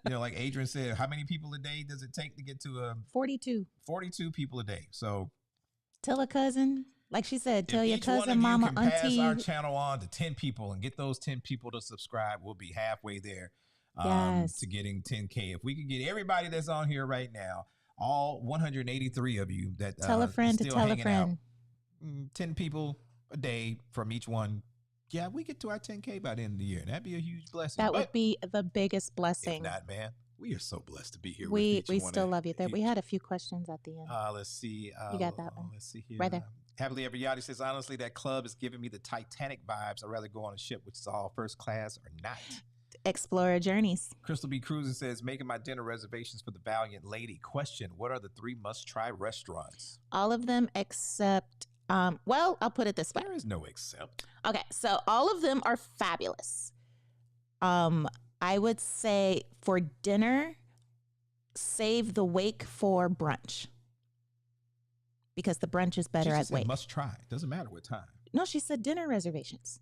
like Adrian said, how many people a day does it take to get to
42
people a day? So
tell a cousin, like she said, tell
if
your
each one
cousin,
of you
mama,
can
auntie.
pass our channel on to 10 people and get those 10 people to subscribe, we'll be halfway there
Yes.
to getting 10K. If we could get everybody that's on here right now, all 183 of you that
tell a friend to
still
tell a
hanging
friend.
out, 10 people a day from each one. Yeah, we get to our 10K by the end of the year. And that'd be a huge blessing.
That
But
would be the biggest
if
blessing.
not, man, we are so blessed to be here.
We
with each
still
one
love you. There, we
each-
had a few questions at the end.
Let's see.
You got that one.
Let's see here.
Right there.
Happily Ever Yachty says, honestly, that club is giving me the Titanic vibes. I'd rather go on a ship, which is all first class or not.
Explorer Journeys.
Crystal B. Cruising says, making my dinner reservations for the Valiant Lady. Question, what are the 3 must-try restaurants?
All of them except, well, I'll put it this way.
There is no except.
Okay, so all of them are fabulous. I would say for dinner, save the Wake for brunch. Because the brunch is better
She
at
just said
Wake.
must try. Doesn't matter what time.
No, she said dinner reservations.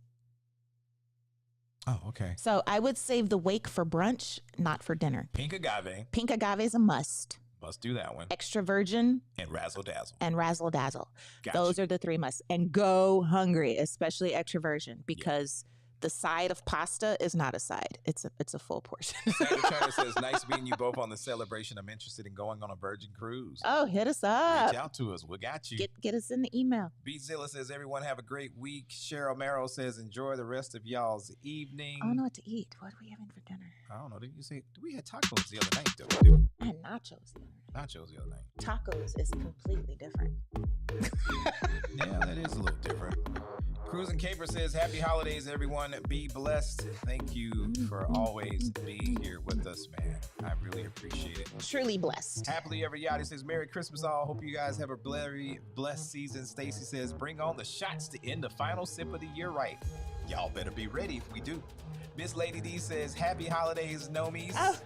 Oh, okay.
So I would save the Wake for brunch, not for dinner.
Pink Agave.
Pink Agave is a must.
Must do that one.
Extra Virgin
And Razzle Dazzle.
and Razzle Dazzle.
Gotcha.
Those are the 3 musts. And go hungry, especially Extra Virgin, because the side of pasta is not a side. It's a full portion.
Sandra Turner says, nice meeting you both on the celebration. I'm interested in going on a Virgin cruise.
Oh, hit us up.
Reach out to us. We got you.
Get us in the email.
Beatzilla says, everyone have a great week. Cheryl Merrill says, enjoy the rest of y'all's evening.
I don't know what to eat. What are we having for dinner?
I don't know. Did you say, we had tacos the other night, though?
I had nachos the other night.
Nachos the other night.
Tacos is completely different.
Yeah, that is a little different. Cruising Caper says, happy holidays, everyone. Be blessed. Thank you for always being here with us, man. I really appreciate it.
Truly blessed.
Happily Ever Yachty says, Merry Christmas all. Hope you guys have a very blessed season. Stacy says, bring on the shots to end the final sip of the year right. Y'all better be ready if we do. Miss Lady D says, happy holidays, Nomies.
Oh.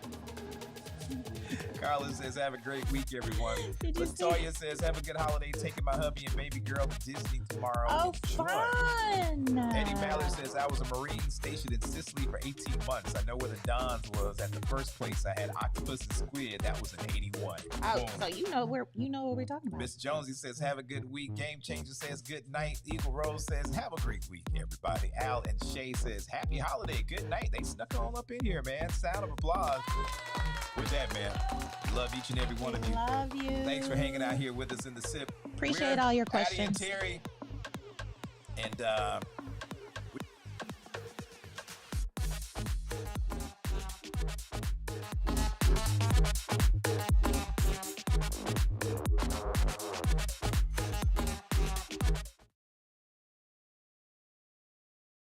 Carla says, have a great week, everyone.
Did you see-
Latoya says, have a good holiday, taking my hubby and baby girl to Disney tomorrow.
Oh,
Enjoy.
fun.
Eddie Mallard says, I was a Marine stationed in Sicily for 18 months. I know where the Dons was. At the first place, I had octopus and squid. That was in 81.
Oh,
Boom.
so you know what we're talking about.
Miss Jonesy says, have a good week. Game Changer says, good night. Eagle Rose says, have a great week, everybody. Al and Shay says, happy holiday. Good night. They snuck on up in here, man. Sound of applause. With that, man, Love each and every one of you.
Love you.
Thanks for hanging out here with us in the SIP.
Appreciate all your
Addy and
questions.
Terry. And